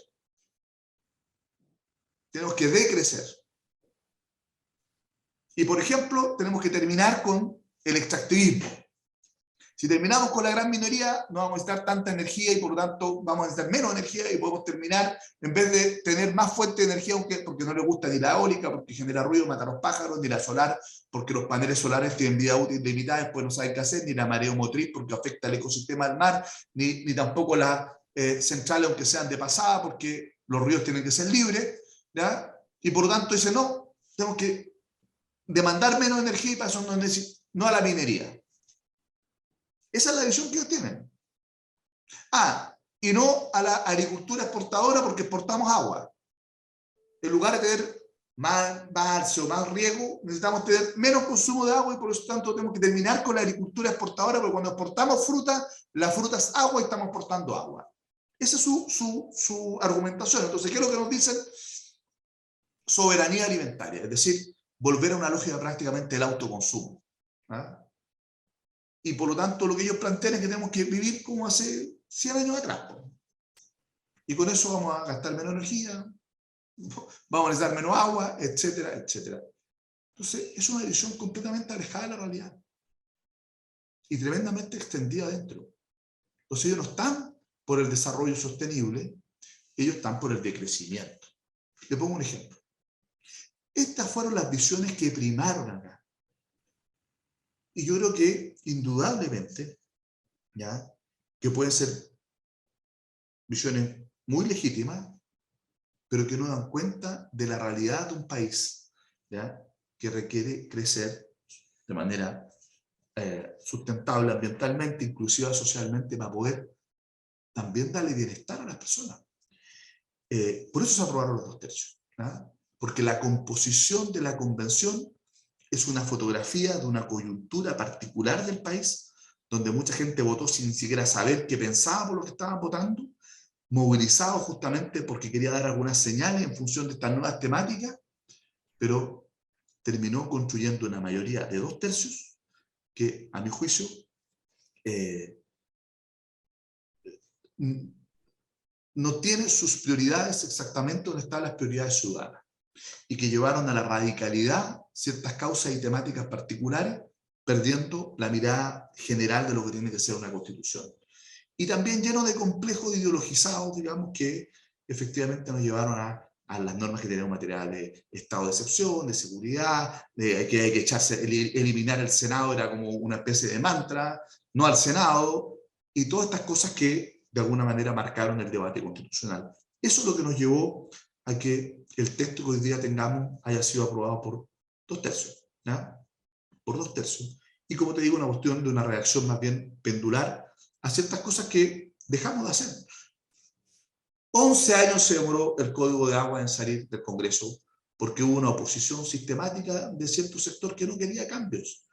Tenemos que decrecer. Y, por ejemplo, tenemos que terminar con el extractivismo. Si terminamos con la gran minoría, no vamos a necesitar tanta energía y por lo tanto vamos a necesitar menos energía y podemos terminar, en vez de tener más fuente de energía, porque no le gusta ni la eólica, porque genera ruido, mata a los pájaros, ni la solar, porque los paneles solares tienen vida útil limitada, después no saben qué hacer, ni la mareomotriz, porque afecta al ecosistema del mar, ni tampoco las centrales, aunque sean de pasada, porque los ríos tienen que ser libres, ¿ya? Y por lo tanto dice, no, tenemos que demandar menos energía y para eso no a la minería. Esa es la visión que ellos tienen. Y no a la agricultura exportadora porque exportamos agua. En lugar de tener más balse o más riego, necesitamos tener menos consumo de agua y por lo tanto tenemos que terminar con la agricultura exportadora, porque cuando exportamos fruta, la fruta es agua y estamos exportando agua. Esa es su argumentación. Entonces, ¿qué es lo que nos dicen? Soberanía alimentaria, es decir, volver a una lógica prácticamente del autoconsumo. Y por lo tanto lo que ellos plantean es que tenemos que vivir como hace 100 años atrás. Y con eso vamos a gastar menos energía, vamos a necesitar menos agua, etcétera, etcétera. Entonces es una visión completamente alejada de la realidad. Y tremendamente extendida dentro. Entonces ellos no están por el desarrollo sostenible, ellos están por el decrecimiento. Le pongo un ejemplo. Estas fueron las visiones que primaron acá. Y yo creo que, indudablemente, ¿ya?, que pueden ser visiones muy legítimas, pero que no dan cuenta de la realidad de un país, ¿ya?, que requiere crecer de manera sustentable ambientalmente, inclusiva socialmente, para poder también darle bienestar a las personas. Por eso se aprobaron los 2 tercios, ¿ya? Porque la composición de la convención es una fotografía de una coyuntura particular del país, donde mucha gente votó sin ni siquiera saber qué pensaba por lo que estaban votando, movilizado justamente porque quería dar algunas señales en función de estas nuevas temáticas, pero terminó construyendo una mayoría de 2 tercios que, a mi juicio, no tiene sus prioridades exactamente donde están las prioridades ciudadanas, y que llevaron a la radicalidad ciertas causas y temáticas particulares, perdiendo la mirada general de lo que tiene que ser una constitución. Y también lleno de complejos ideologizados, digamos, que efectivamente nos llevaron a a las normas que tenemos en materia de estado de excepción, de seguridad, de que hay que eliminar el Senado, era como una especie de mantra, no al Senado, y todas estas cosas que de alguna manera marcaron el debate constitucional. Eso es lo que nos llevó a que el texto que hoy día tengamos haya sido aprobado por 2/3, ¿ya? Por 2/3. Y como te digo, una cuestión de una reacción más bien pendular a ciertas cosas que dejamos de hacer. 11 años se demoró el Código de Agua en salir del Congreso porque hubo una oposición sistemática de cierto sector que no quería cambios.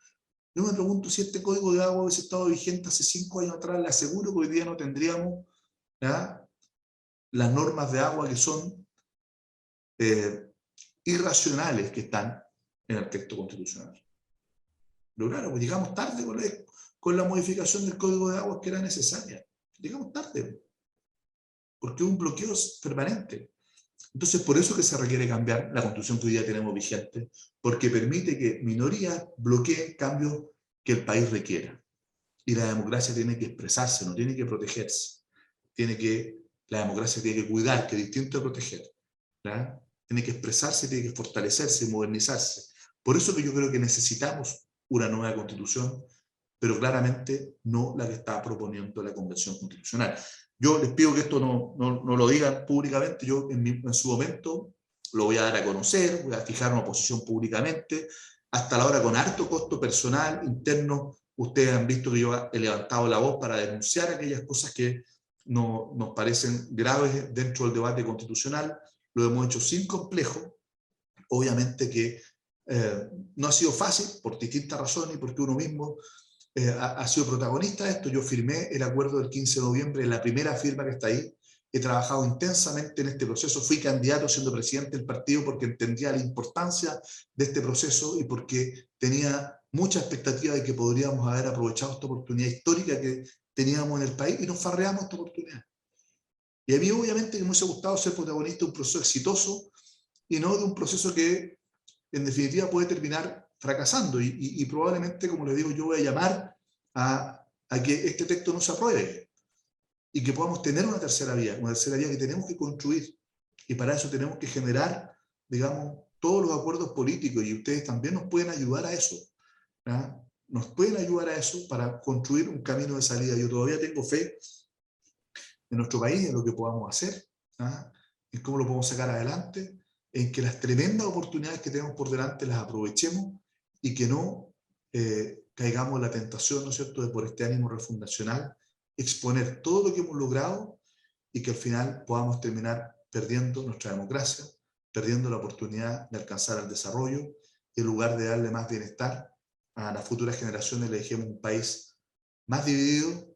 Yo me pregunto si este Código de Agua hubiese estado vigente hace 5 años atrás, le aseguro que hoy día no tendríamos, ¿ya?, las normas de agua que son irracionales que están en el texto constitucional. Pero claro, pues llegamos tarde con la modificación del Código de Agua que era necesaria. Llegamos tarde, porque hubo un bloqueo permanente. Entonces, por eso que se requiere cambiar la Constitución que hoy día tenemos vigente, porque permite que minorías bloqueen cambios que el país requiera. Y la democracia tiene que expresarse, no tiene que protegerse. La democracia tiene que cuidar, que es distinto de proteger, ¿verdad? Tiene que expresarse, tiene que fortalecerse, modernizarse. Por eso que yo creo que necesitamos una nueva Constitución, pero claramente no la que está proponiendo la Convención Constitucional. Yo les pido que esto no lo digan públicamente, yo en su momento lo voy a dar a conocer, voy a fijar una posición públicamente, hasta la hora con harto costo personal, interno. Ustedes han visto que yo he levantado la voz para denunciar aquellas cosas que nos parecen graves dentro del debate constitucional. Lo hemos hecho sin complejo. Obviamente que no ha sido fácil por distintas razones y porque uno mismo ha sido protagonista de esto. Yo firmé el acuerdo del 15 de noviembre, la primera firma que está ahí. He trabajado intensamente en este proceso. Fui candidato siendo presidente del partido porque entendía la importancia de este proceso y porque tenía mucha expectativa de que podríamos haber aprovechado esta oportunidad histórica que teníamos en el país y nos farreamos esta oportunidad. Y a mí obviamente me hubiese gustado ser protagonista de un proceso exitoso y no de un proceso que en definitiva puede terminar fracasando y probablemente, como les digo, yo voy a llamar a que este texto no se apruebe y que podamos tener una tercera vía que tenemos que construir, y para eso tenemos que generar, digamos, todos los acuerdos políticos, y ustedes también nos pueden ayudar a eso, ¿verdad? Nos pueden ayudar a eso para construir un camino de salida. Yo todavía tengo fe en nuestro país, en lo que podamos hacer, ¿verdad?, en cómo lo podemos sacar adelante, en que las tremendas oportunidades que tenemos por delante las aprovechemos y que no caigamos en la tentación, ¿no es cierto?, de por este ánimo refundacional exponer todo lo que hemos logrado y que al final podamos terminar perdiendo nuestra democracia, perdiendo la oportunidad de alcanzar el desarrollo, y en lugar de darle más bienestar a las futuras generaciones le dejemos un país más dividido,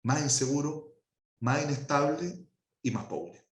más inseguro, más inestable y más pobre.